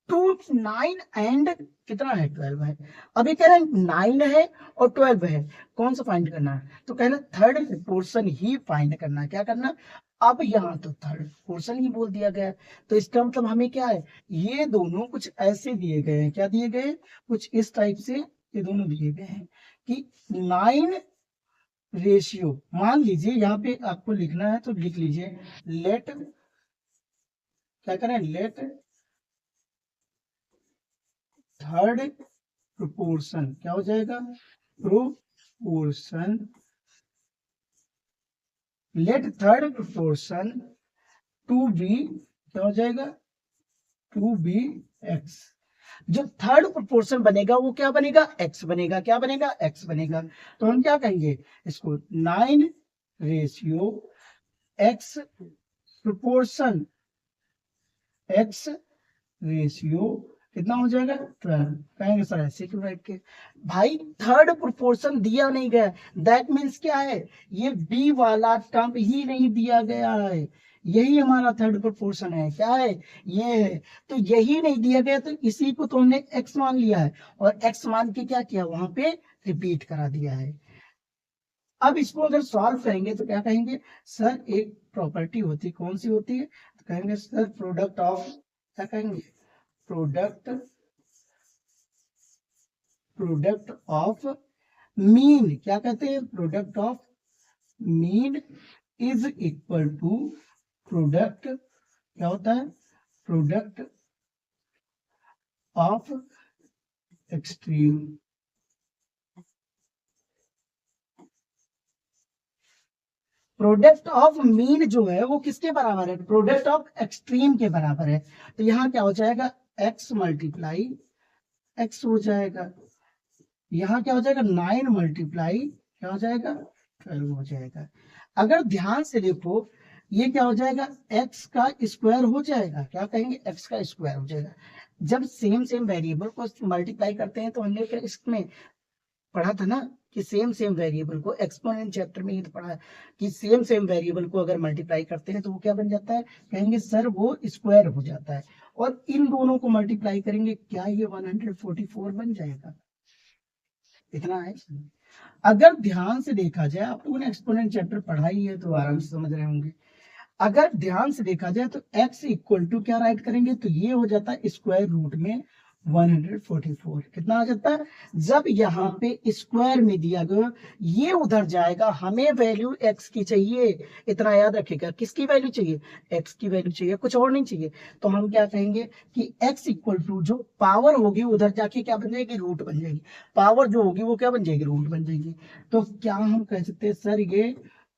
to 9 and कितना है, 12 है। अभी कह रहे हैं 9 है और 12 है, कौन सा फाइंड करना है, तो कहना थर्ड प्रोपोर्शन ही फाइंड करना है, क्या करना। अब यहाँ तो थर्ड प्रोपोर्शन ही बोल दिया गया है, तो इसका मतलब हमें क्या है, ये दोनों कुछ ऐसे दिए गए हैं, क्या दिए गए, कुछ इस टाइप से ये दोनों दिए गए हैं कि 9 रेशियो, मान लीजिए यहाँ पे आपको लिखना है तो लिख लीजिए, लेट, क्या करें, लेट थर्ड प्रोपोर्शन, क्या हो जाएगा, proportion, let third proportion to be, क्या हो जाएगा, टू बी एक्स। जो थर्ड प्रोपोर्शन बनेगा वो क्या बनेगा, एक्स बनेगा, क्या बनेगा, एक्स बनेगा। तो हम क्या कहेंगे इसको, 9 ratio x proportion x ratio कितना हो जाएगा, 12। कहेंगे सर ऐसे क्यों राइट के, भाई थर्ड प्रोपोर्शन दिया नहीं गया, दैट मीन्स क्या है, ये बी वाला टर्म ही नहीं दिया गया है, यही हमारा थर्ड प्रोपोर्शन है, क्या है, ये है। तो यही नहीं दिया गया, तो इसी को तो हमने एक्स मान लिया है, और एक्स मान के क्या किया, वहां पे रिपीट करा दिया है। अब इसको अगर सॉल्व करेंगे तो क्या कहेंगे, सर एक प्रॉपर्टी होती है, कौन सी होती है, तो कहेंगे सर प्रोडक्ट ऑफ, क्या कहेंगे, प्रोडक्ट, प्रोडक्ट ऑफ मीन, क्या कहते हैं, product of mean is equal to product, क्या होता है, product of extreme. Product of mean जो है वो किसके बराबर है, प्रोडक्ट ऑफ एक्सट्रीम के बराबर है। तो यहाँ क्या हो जाएगा, एक्स मल्टीप्लाई एक्स हो जाएगा, यहाँ क्या हो जाएगा, 9 मल्टीप्लाई क्या हो जाएगा, 12 हो जाएगा। अगर ध्यान से देखो ये क्या हो जाएगा, x का स्क्वायर हो जाएगा, क्या कहेंगे, x का स्क्वायर हो जाएगा। जब सेम सेम वेरिएबल को मल्टीप्लाई करते हैं तो हमने क्या इसमें पढ़ा था ना कि सेम सेम वेरिएबल को, एक्सपोनेंट चैप्टर में ही तो पढ़ा है कि सेम सेम वेरिएबल को अगर मल्टीप्लाई करते हैं तो वो क्या बन जाता है, कहेंगे सर वो स्क्वायर हो जाता है। और इन दोनों को मल्टीप्लाई करेंगे, क्या ये 144 बन जाएगा, इतना है। अगर ध्यान से देखा जाए, आप लोगों ने एक्सपोनेंट चैप्टर पढ़ा ही है तो आराम से समझ रहे होंगे। अगर ध्यान से देखा जाए तो x इक्वल टू क्या राइट करेंगे, तो ये हो जाता है स्क्वायर रूट में 144। कितना आ जाता है, जब यहाँ पे स्क्वायर में दिया गया ये उधर जाएगा, हमें वैल्यू x की चाहिए, इतना याद रखिएगा, किसकी वैल्यू चाहिए, x की वैल्यू चाहिए, कुछ और नहीं चाहिए। तो हम क्या कहेंगे कि x इक्वल टू जो पावर होगी उधर जाके क्या बन जाएगी, रूट बन जाएगी, पावर जो होगी वो क्या बन जाएगी, रूट बन जाएगी। तो क्या हम कह सकते हैं सर ये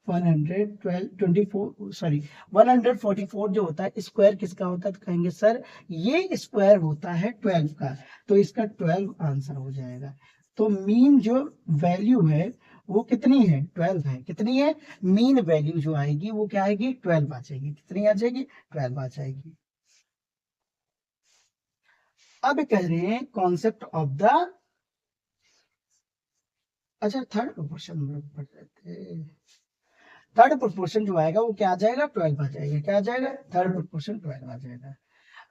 144 जो होता है स्क्वायर किसका होता है, तो कहेंगे सर ये स्क्वायर होता है 12 का, तो इसका 12 आंसर हो जाएगा। तो मीन जो वैल्यू है वो कितनी है, 12 है। कितनी है, मीन वैल्यू जो आएगी वो क्या आएगी, 12 आ जाएगी। कितनी आ जाएगी, 12 आ जाएगी। अब कह रहे हैं कॉन्सेप्ट ऑफ द, अच्छा थर्ड प्रोपोर्शन पढ़ रहे थे, थर्ड प्रोपोर्शन जो आएगा वो क्या आ जाएगा, 12 आ जाएगा। क्या आ जाएगा, थर्ड प्रोपोर्शन 12 आ जाएगा।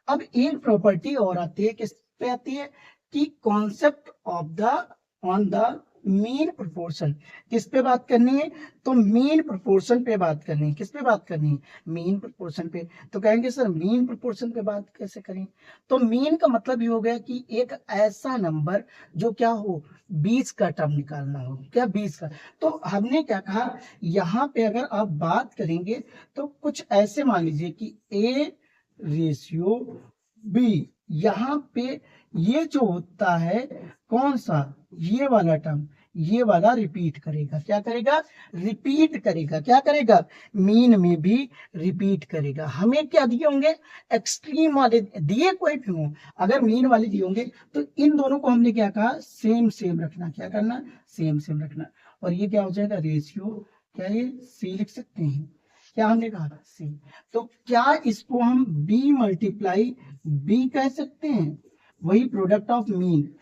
अब एक प्रॉपर्टी और आती है, किस पे आती है, कि concept of the on the mean proportion. किस पे बात करनी है, तो मीन प्रोपोर्शन पे बात करनी है। किस पे बात करनी है, मीन प्रोपोर्शन पे। तो कहेंगे सर मीन प्रोपोर्शन पे बात कैसे करें, तो मीन का मतलब ये हो गया कि एक ऐसा नंबर जो क्या हो, 20 का टर्म निकालना हो, क्या 20 का। तो हमने क्या कहा, यहाँ पे अगर आप बात करेंगे तो कुछ ऐसे मान लीजिए कि ए रेशियो बी, यहाँ पे ये जो होता है कौन सा, ये वाला टर्म, ये वाला रिपीट करेगा। क्या करेगा, रिपीट करेगा। क्या करेगा, मीन में भी रिपीट करेगा। हमें क्या दिए होंगे, एक्सट्रीम वाले दिए कोई भी हो, अगर मीन वाले दिए होंगे तो इन दोनों को हमने क्या कहा, सेम सेम रखना। क्या करना, सेम सेम रखना। और ये क्या हो जाएगा, रेशियो, क्या ये सी लिख सकते हैं, क्या हमने कहा सी। तो क्या इसको हम b मल्टीप्लाई बी कह सकते हैं, वही product of mean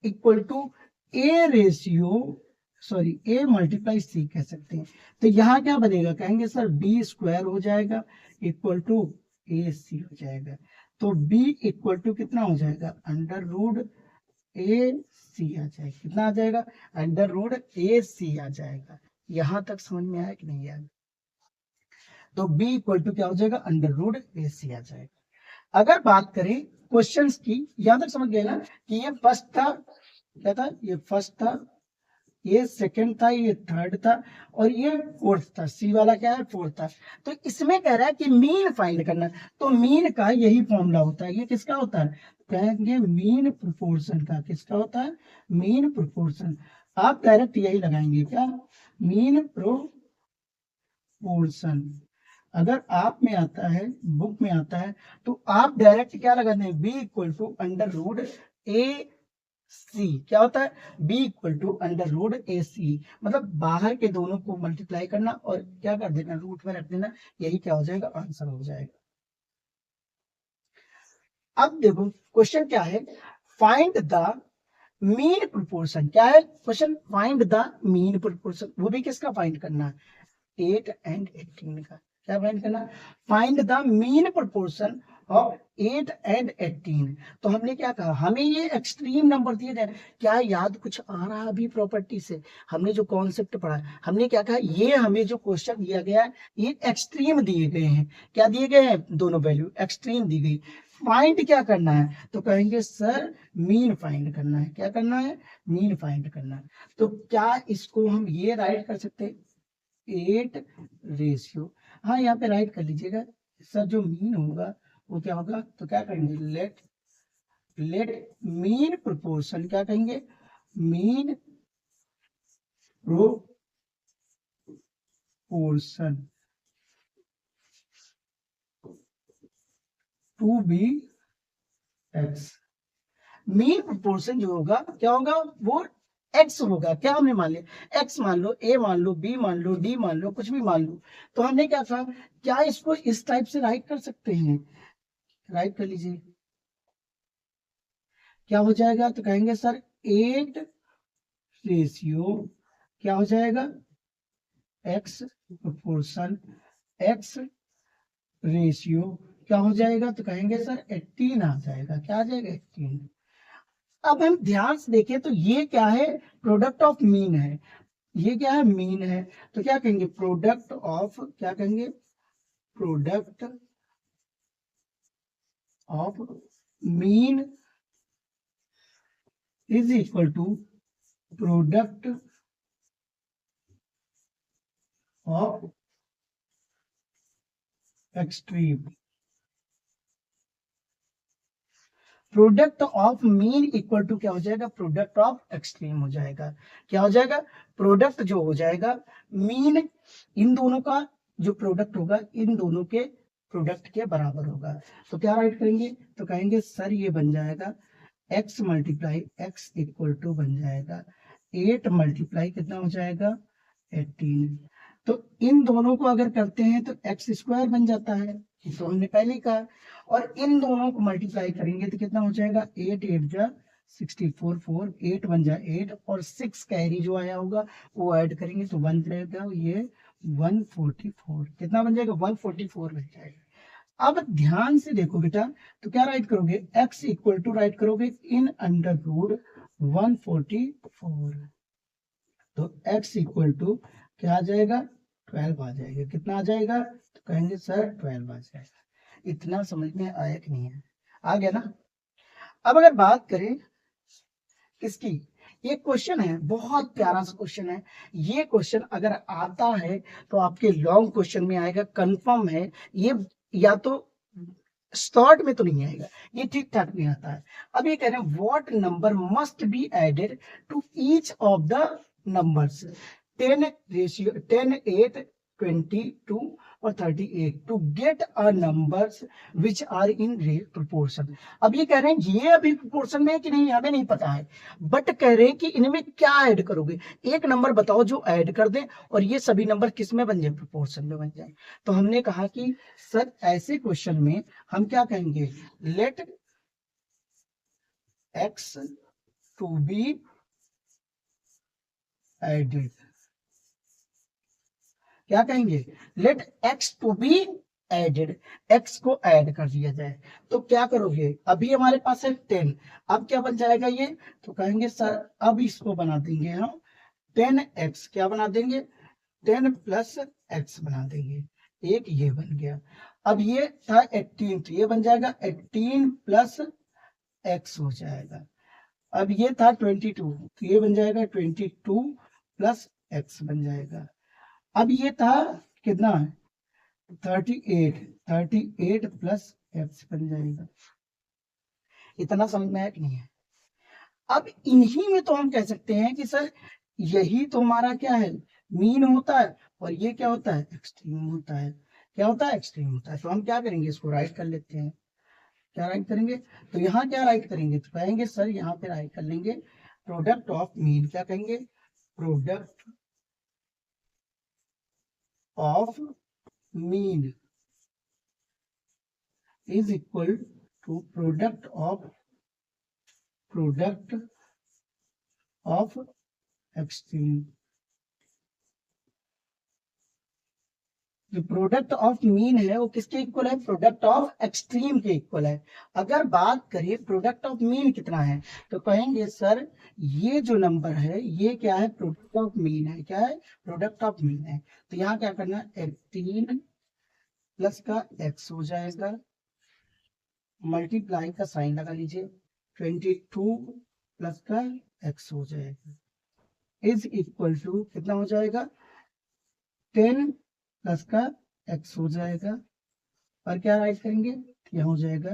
equal to a ratio, sorry a multiply c कह सकते हैं। तो यहाँ क्या बनेगा, कहेंगे सर बी स्क्वायर हो जाएगा इक्वल टू ए सी हो जाएगा। तो b इक्वल टू कितना हो जाएगा, अंडर रूट ए सी आ जाएगा। कितना आ जाएगा, अंडर रूट ए सी आ जाएगा। यहां तक समझ में आया कि नहीं आया, तो b इक्वल टू क्या हो जाएगा, अंडर रूट ए सी आ जाएगा। अगर बात करें क्वेश्चंस की, यहां तक समझ गए ना कि ये फर्स्ट था, क्या था, ये फर्स्ट था, ये सेकंड था, ये थर्ड था, और ये फोर्थ था। सी वाला क्या है, फोर्थ था। तो इसमें कह रहा है कि मीन फाइंड करना, तो मीन का यही फॉर्मूला होता है। ये किसका होता है, कहेंगे मीन प्रोपोर्शन का। किसका होता है, मीन प्रोपोर्शन। आप डायरेक्ट यही लगाएंगे, क्या, मीन प्रोपोर्शन। अगर आप में आता है, बुक में आता है, तो आप डायरेक्ट क्या लगाते हैं, b equal to under root a c. क्या होता है, b equal to under root a c, मतलब बाहर के दोनों को मल्टीप्लाई करना और क्या कर देना, रूट में रख देना। यही क्या हो जाएगा, आंसर हो जाएगा। अब देखो क्वेश्चन क्या है, फाइंड द मीन प्रोपोर्शन। क्या है question, find the mean proportion, वो भी किसका फाइंड करना है, 8 एंड 18 का। क्या फाइंड करना, find the mean proportion of 8 and 18। तो हमने क्या कहा, हमें ये एक्सट्रीम नंबर दिए गए। क्या याद कुछ आ रहा अभी प्रॉपर्टी से, हमने जो कॉन्सेप्ट पढ़ा, हमने क्या कहा, ये हमें जो क्वेश्चन दिया गया है ये एक्सट्रीम दिए गए हैं। क्या दिए गए हैं, दोनों वैल्यू एक्सट्रीम दी गई। फाइंड क्या करना है, तो कहेंगे सर मीन फाइंड करना है। क्या करना है, मीन फाइंड करना है। तो क्या इसको हम ये राइट कर सकते हैं, 8 रेशियो, हाँ यहाँ पे राइट कर लीजिएगा सर, जो मीन होगा वो क्या होगा, तो क्या करेंगे, लेट मीन प्रोपोर्शन, क्या कहेंगे, mean proportion to be x. Mean proportion जो होगा क्या होगा, वो एक्स होगा, क्या हमने मान लिया, एक्स मान लो, ए मान लो, बी मान लो, डी मान लो, कुछ भी मान लो। तो हमने क्या कहा, क्या इसको इस टाइप से राइट कर सकते हैं, राइट कर लीजिए। क्या हो जाएगा, तो कहेंगे सर 8 रेशियो क्या हो जाएगा, एक्स प्रोपोर्शन एक्स रेशियो क्या हो जाएगा, तो कहेंगे सर 18 आ जाएगा, क्या आ जाएगा 18। अब हम ध्यान से देखें तो ये क्या है, प्रोडक्ट ऑफ मीन है, ये क्या है, मीन है। तो क्या कहेंगे, प्रोडक्ट ऑफ, क्या कहेंगे, product of mean is equal to product of extreme. Product of mean equal to क्या हो जाएगा, प्रोडक्ट ऑफ एक्सट्रीम हो जाएगा। क्या हो जाएगा, प्रोडक्ट जो हो जाएगा मीन, इन दोनों का जो प्रोडक्ट होगा इन दोनों के प्रोडक्ट के बराबर होगा। तो क्या राइट करेंगे, तो कहेंगे सर ये बन जाएगा x multiply x equal to बन जाएगा 8 मल्टीप्लाई कितना हो जाएगा 18। तो इन दोनों को अगर करते हैं तो एक्स स्क्वायर बन जाता है, ये तो हमने पहले ही कहा। और इन दोनों को मल्टीप्लाई करेंगे तो कितना हो जाएगा, 8 8 जा 64, 4 8 बन जाए 8 और 6 कैरी जो आया होगा वो ऐड करेंगे तो 1 रहेगा, ये 144 कितना बन जाएगा, 144 बन जाएगा। अब ध्यान से देखो बेटा, तो क्या राइट करोगे, x इक्वल टू राइट करोगे इन अंडर रूट 144। तो x इक्वल टू क्या आ जाएगा, 12 आ जाएगा, कितना आ जाएगा, तो कहेंगे सर 12 आ जाएगा। इतना समझ में आया कि नहीं है, आ गया ना। अब अगर बात करें किसकी, ये क्वेश्चन है, बहुत प्यारा सा क्वेश्चन है। ये क्वेश्चन अगर आता है तो आपके लॉन्ग क्वेश्चन में आएगा, कंफर्म है ये, या तो शॉर्ट में तो नहीं आएगा, ये ठीक ठाक नहीं आता है। अब ये कह रहे हैं what number must be added to each of the numbers 10 ratio 10 8 22 और 38 to get a numbers which are in proportion. अब ये कह रहे हैं ये अभी प्रोपोर्शन में है कि नहीं हमें नहीं पता है, बट कह रहे हैं कि इनमें क्या ऐड करोगे, एक नंबर बताओ जो ऐड कर दे और ये सभी नंबर किस में बन जाए, प्रोपोर्शन में बन जाए। तो हमने कहा कि सर ऐसे क्वेश्चन में हम क्या कहेंगे, let x to be added, क्या कहेंगे, let x to be added, x को ऐड कर दिया जाए। तो क्या करोगे, अभी हमारे पास है 10, अब क्या बन जाएगा ये, तो कहेंगे सर अब इसको बना देंगे हम 10x, क्या बना देंगे 10 प्लस एक्स बना देंगे, एक ये बन गया। अब ये था 18, तो ये बन जाएगा 18 प्लस एक्स हो जाएगा। अब ये था 22, तो ये बन जाएगा 22 प्लस एक्स बन जाएगा। अब ये था कितना, 38, 38 प्लस एक्स बन जाएगा। इतना समझ में आया कि नहीं है। अब इन्हीं में तो हम कह सकते हैं कि सर यही तो हमारा क्या है, मीन होता है, और ये क्या होता है, एक्सट्रीम होता है। क्या होता है, एक्सट्रीम होता है। तो हम क्या करेंगे, इसको राइट कर लेते हैं। क्या राइट करेंगे, तो यहाँ क्या राइट करेंगे, तो कहेंगे सर यहाँ पे राइट कर लेंगे प्रोडक्ट ऑफ मीन, क्या कहेंगे, product of mean is equal to product of extreme. जो प्रोडक्ट ऑफ मीन है वो किसके इक्वल है, प्रोडक्ट ऑफ एक्सट्रीम के इक्वल है। अगर बात करें प्रोडक्ट ऑफ मीन कितना है, तो कहेंगे सर ये जो नंबर है ये क्या है, प्रोडक्ट ऑफ मीन है, क्या है, प्रोडक्ट ऑफ मीन है। तो यहाँ क्या करना, 18 प्लस का एक्स हो जाएगा, मल्टीप्लाई का साइन लगा लीजिए, 22 प्लस का एक्स हो जाएगा, इज इक्वल टू कितना हो जाएगा, 10 प्लस का एक्स हो जाएगा। और क्या राइट करेंगे, यह हो जाएगा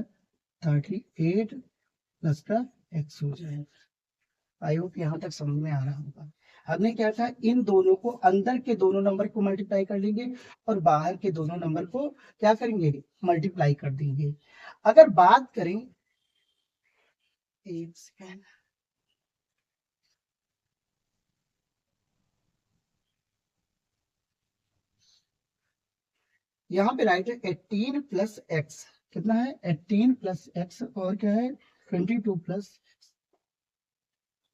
38 प्लस का एक्स हो जाएगा। आई होप यहाँ तक समझ में आ रहा होगा। हमने क्या था, इन दोनों को, अंदर के दोनों नंबर को मल्टीप्लाई कर लेंगे और बाहर के दोनों नंबर को क्या करेंगे, मल्टीप्लाई कर देंगे। अगर बात करें, एक सेकेंड, यहाँ पे राइट है 18 प्लस एक्स, कितना है 18 प्लस एक्स, और क्या है 22 प्लस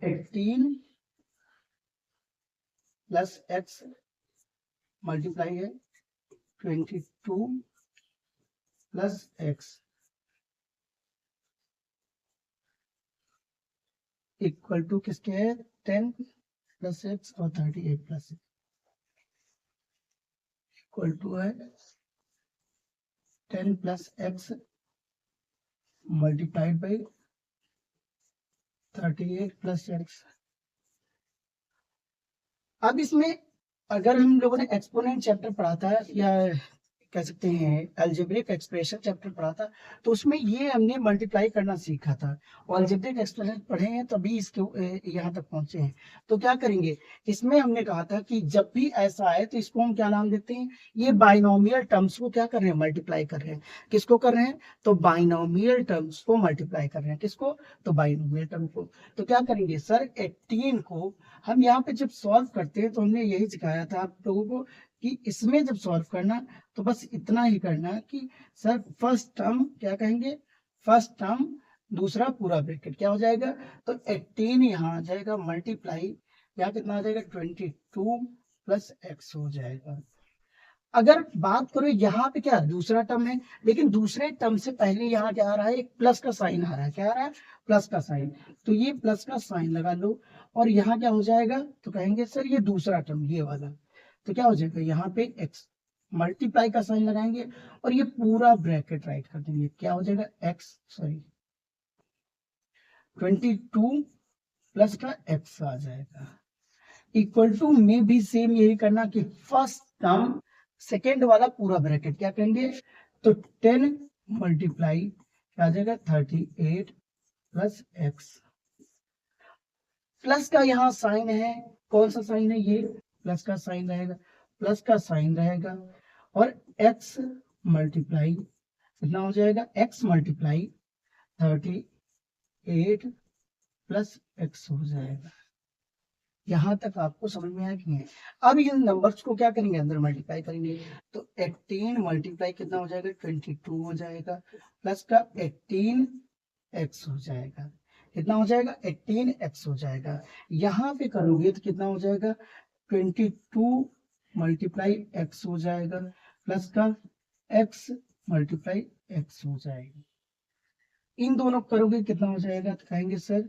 18 प्लस एक्स मल्टीप्लाई है 22 प्लस एक्स इक्वल टू किसके है 10 प्लस एक्स और 38 प्लस इक्वल टू है 10 plus x multiplied by 38 plus x. अब इसमें अगर हम लोगों ने एक्सपोनेंट चैप्टर पढ़ा था या कह सकते हैं अलजेब्रिक एक्सप्रेशन चैप्टर पढ़ा था, तो उसमें ये हमने मल्टीप्लाई करना सीखा था और अलजेब्रिक एक्सप्रेशन पढ़े हैं तभी इसके यहाँ तक पहुंचे हैं। तो क्या करेंगे, इसमें हमने कहा था कि जब भी ऐसा आए तो इसको हम क्या नाम देते हैं, ये बाइनोमियल टर्म्स को क्या कर रहे हैं मल्टीप्लाई कर रहे हैं। किसको कर रहे हैं, तो बाइनोमियल टर्म्स को मल्टीप्लाई कर रहे हैं। किसको, तो बाइनोमियल टर्म को। तो क्या करेंगे सर 18 को हम यहाँ पे जब सॉल्व करते हैं तो हमने यही सिखाया था आप लोगों को कि इसमें जब सॉल्व करना तो बस इतना ही करना कि सर फर्स्ट टर्म क्या कहेंगे, फर्स्ट टर्म दूसरा पूरा ब्रैकेट क्या हो जाएगा, तो 18 यहाँ आ जाएगा मल्टीप्लाई, यहाँ कितना आ जाएगा 22 प्लस एक्स हो जाएगा। अगर बात करो यहाँ पे क्या दूसरा टर्म है, लेकिन दूसरे टर्म से पहले यहाँ क्या आ रहा है, एक प्लस का साइन आ रहा है। क्या आ रहा है, प्लस का साइन। तो ये प्लस का साइन लगा लो और यहाँ क्या हो जाएगा, तो कहेंगे सर ये दूसरा टर्म ये वाला, तो क्या हो जाएगा यहाँ पे एक्स मल्टीप्लाई का साइन लगाएंगे और ये पूरा ब्रैकेट राइट कर देंगे। क्या हो जाएगा एक्स सॉरी 22 प्लस का एक्स आ जाएगा। इक्वल टू में भी सेम यही करना कि फर्स्ट टर्म सेकेंड वाला पूरा ब्रैकेट क्या करेंगे, तो 10 मल्टीप्लाई क्या आ जाएगा 38 प्लस एक्स। प्लस का यहाँ साइन है, कौन सा साइन है, ये प्लस का साइन रहेगा, प्लस का साइन रहेगा और x मल्टीप्लाई कितना हो जाएगा, x मल्टीप्लाई 38 प्लस x हो जाएगा। यहां तक आपको समझ में आया कि नहीं। अब इन नंबर्स को क्या करेंगे, अंदर मल्टीप्लाई करेंगे, तो 18 मल्टीप्लाई कितना हो जाएगा 22 हो जाएगा, प्लस का 18x हो जाएगा। कितना हो जाएगा 18x हो जाएगा। यहाँ पे करोगे तो कितना हो जाएगा 22 मल्टीप्लाई एक्स हो जाएगा, प्लस का x मल्टीप्लाई एक्स हो जाएगा। इन दोनों करोगे कितना हो जाएगा, तो कहेंगे सर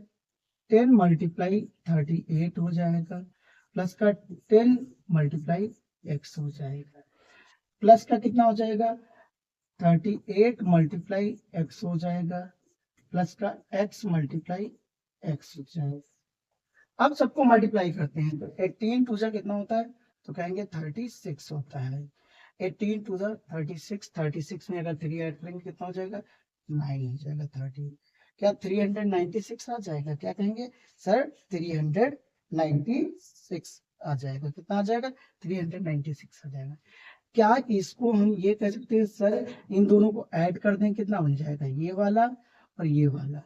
10 मल्टीप्लाई 38 हो जाएगा, प्लस का 10 मल्टीप्लाई एक्स हो जाएगा, प्लस का कितना हो जाएगा 38 मल्टीप्लाई एक्स हो जाएगा, प्लस का x मल्टीप्लाई एक्स हो जाएगा। अब सबको मल्टीप्लाई करते हैं तो 18 टू जा कितना होता है, तो कहेंगे 36 होता है। 18 टू जा 36, 36 में अगर 3 ऐड करेंगे कितना हो जाएगा 9 हो जाएगा 30। क्या 396 आ जाएगा, क्या कहेंगे सर 396 आ जाएगा। कितना आ जाएगा 396 आ जाएगा। क्या इसको हम ये कह सकते हैं सर इन दोनों को ऐड कर दें कितना बन जाएगा, ये वाला और ये वाला,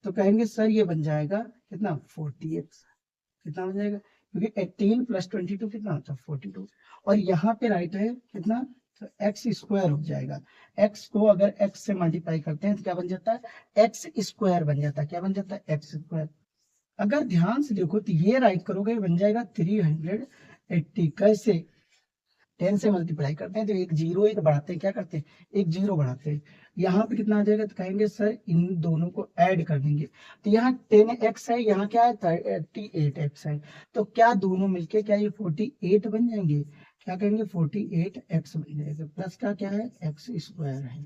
तो कहेंगे सर ये बन जाएगा कितना 40x। कितना हो जाएगा, क्योंकि 18 प्लस 22 कितना होता है 42, और यहाँ पे राइट है कितना, तो एक्स स्क्वायर हो जाएगा। एक्स को अगर एक्स से मल्टीप्लाई करते हैं तो क्या बन जाता है एक्स स्क्वायर बन जाता है। क्या बन जाता है एक्स स्क्वायर। अगर ध्यान से देखो तो ये राइट करोगे बन जाएगा 380। कैसे, 10 से मल्टीप्लाई करते हैं तो एक जीरो एक बढ़ाते हैं, क्या करते हैं एक जीरो बढ़ाते हैं। यहाँ पे कितना आ जाएगा, तो कहेंगे सर इन दोनों को ऐड कर देंगे, तो यहाँ 10x है, यहाँ क्या है 38x है, तो क्या दोनों मिलके क्या ये 48 बन जाएंगे। क्या कहेंगे 48x बन जाएगा, प्लस का क्या है एक्स स्क्वायर है।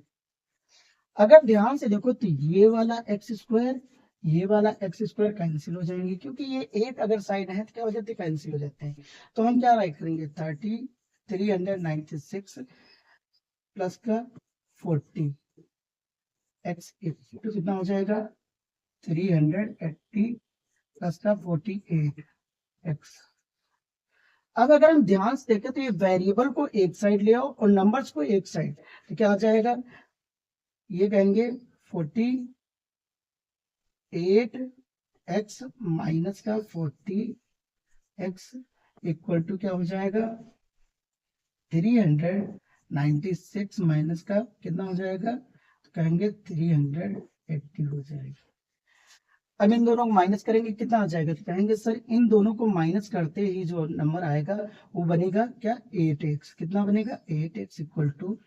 अगर ध्यान से देखो तो ये वाला एक्स स्क्वायर ये वाला एक्स स्क्वायर कैंसिल हो जाएंगे, क्योंकि ये 8 अगर साइड है तो क्या हो जाते हैं कैंसिल हो जाते हैं। तो हम क्या राइट करेंगे 396 प्लस का 40 एक्स तो कितना हो जाएगा 380 प्लस का 48 एक्स। अब अगर हम ध्यान से देखें तो ये वेरिएबल को एक साइड ले आओ और नंबर्स को एक साइड, तो क्या आ जाएगा, ये कहेंगे 48x माइनस का 40x इक्वल टू क्या हो जाएगा 396 96 माइनस का कितना हो जाएगा, तो कहेंगे 380 हो जाएगा। अब इन दोनों को माइनस करेंगे कितना आ जाएगा, तो कहेंगे सर इन दोनों को माइनस करते ही जो नंबर आएगा वो बनेगा क्या, 8x। कितना बनेगा, 8x इक्वल टू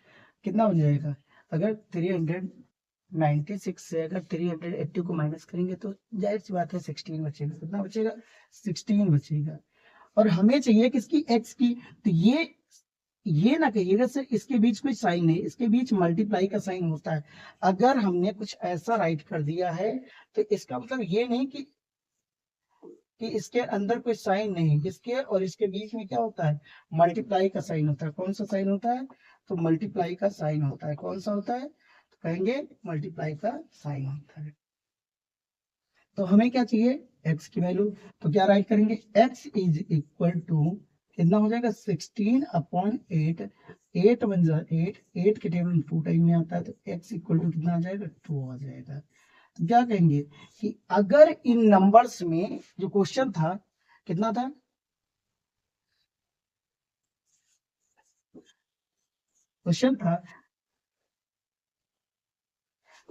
कितना बन जाएगा, अगर 396 से अगर 380 को माइनस करेंगे तो जाहिर सी बात है 16 बचेगा। कितना बचेगा, 16 बचेगा। और हमें चाहिए किसकी, x की। तो ये ना कहिएगा सर इसके बीच कोई साइन है, इसके बीच मल्टीप्लाई का साइन होता है। अगर हमने कुछ ऐसा राइट कर दिया है तो इसका मतलब ये नहीं कि इसके अंदर कोई साइन नहीं, इसके और इसके बीच में क्या होता है, मल्टीप्लाई का साइन होता है। कौन सा साइन होता है, तो मल्टीप्लाई का साइन होता है। कौन सा होता है, तो कहेंगे मल्टीप्लाई का साइन होता है। तो हमें क्या चाहिए, x की वैल्यू। तो क्या राइट करेंगे, x इज इक्वल टू कितना हो जाएगा, 16/8। 8 बन जाए 8 के टेबल में 2 टाइम में आता है, तो x इक्वल टू कितना आ जाएगा, 2 आ जाएगा। तो क्या कहेंगे कि अगर इन नंबर्स में जो क्वेश्चन था कितना था,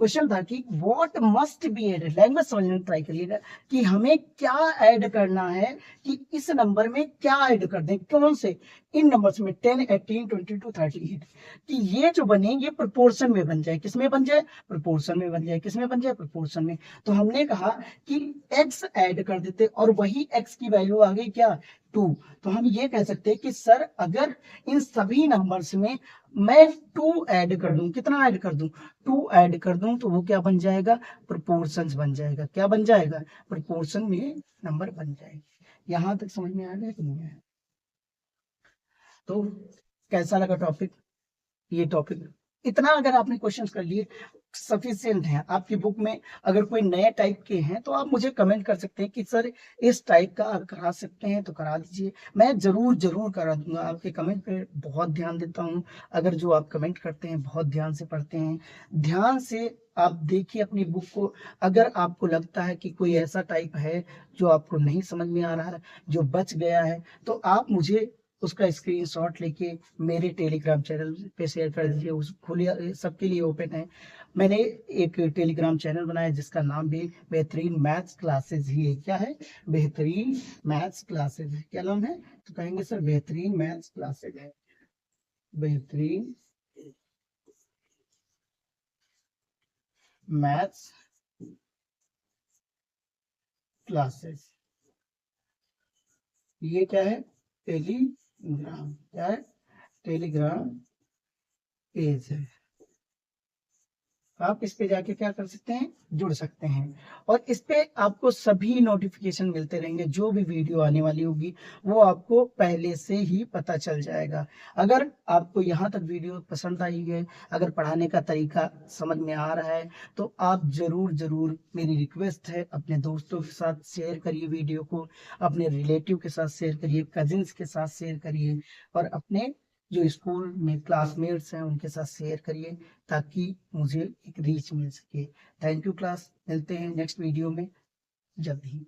क्वेश्चन था कि what must be add, language समझने में ट्राई करिएगा कि हमें क्या ऐड करना है, कि इस नंबर में क्या ऐड कर दें, कौन से इन नंबर्स में 10, 18, 22, 38, कि ये जो बने ये प्रोपोर्शन में बन जाए। किस में बन जाए, प्रोपोर्शन में बन जाए। किस में बन जाए, प्रोपोर्शन में। तो हमने कहा कि x ऐड कर देते और वही x की वैल्यू आ गई क्या, 2। तो हम ये कह सकते हैं कि सर अगर इन सभी नंबर्स में मैं 2 ऐड कर दूं, कितना ऐड कर दूं, 2 ऐड कर दूं, तो वो क्या बन जाएगा, प्रोपोर्शंस बन जाएगा। क्या बन जाएगा, प्रोपोर्शन में नंबर बन जाएगा। यहां तक समझ में आ गया कि नहीं आया, तो कैसा लगा टॉपिक, ये टॉपिक इतना अगर आपने क्वेश्चंस कर लिए सफिशिएंट है आपकी बुक में। अगर कोई नए टाइप के हैं तो आप मुझे कमेंट कर सकते हैं कि सर इस टाइप का आप करा सकते हैं तो करा दीजिए, मैं जरूर जरूर करा दूंगा। आपके कमेंट पे बहुत ध्यान देता हूँ। अगर जो आप कमेंट करते हैं बहुत ध्यान से पढ़ते हैं, ध्यान से आप देखिए अपनी बुक को। अगर आपको लगता है कि कोई ऐसा टाइप है जो आपको नहीं समझ में आ रहा है, जो बच गया है, तो आप मुझे उसका स्क्रीनशॉट लेके मेरे टेलीग्राम चैनल पे शेयर कर दीजिए। उस खुले सबके लिए ओपन है। मैंने एक टेलीग्राम चैनल बनाया जिसका नाम भी बेहतरीन मैथ्स क्लासेस ही है। क्या है, बेहतरीन मैथ्स क्लासेस है। क्या नाम है, तो कहेंगे सर बेहतरीन मैथ्स क्लासेस है, बेहतरीन मैथ्स क्लासेस। ये क्या है, टेलीग्राम, क्या है, टेलीग्राम पेज है। आप इस पे जाके क्या कर सकते हैं, जुड़ सकते हैं। और इस पे आपको सभी नोटिफिकेशन मिलते रहेंगे। जो भी वीडियो आने वाली होगी वो आपको पहले से ही पता चल जाएगा। अगर आपको यहाँ तक वीडियो पसंद आई है, अगर पढ़ाने का तरीका समझ में आ रहा है, तो आप जरूर जरूर, मेरी रिक्वेस्ट है, अपने दोस्तों के साथ शेयर करिए वीडियो को, अपने रिलेटिव के साथ शेयर करिए, कजिन्स के साथ शेयर करिए, और अपने जो स्कूल में क्लासमेट्स हैं उनके साथ शेयर करिए, ताकि मुझे एक रीच मिल सके। थैंक यू क्लास, मिलते हैं नेक्स्ट वीडियो में जल्द ही।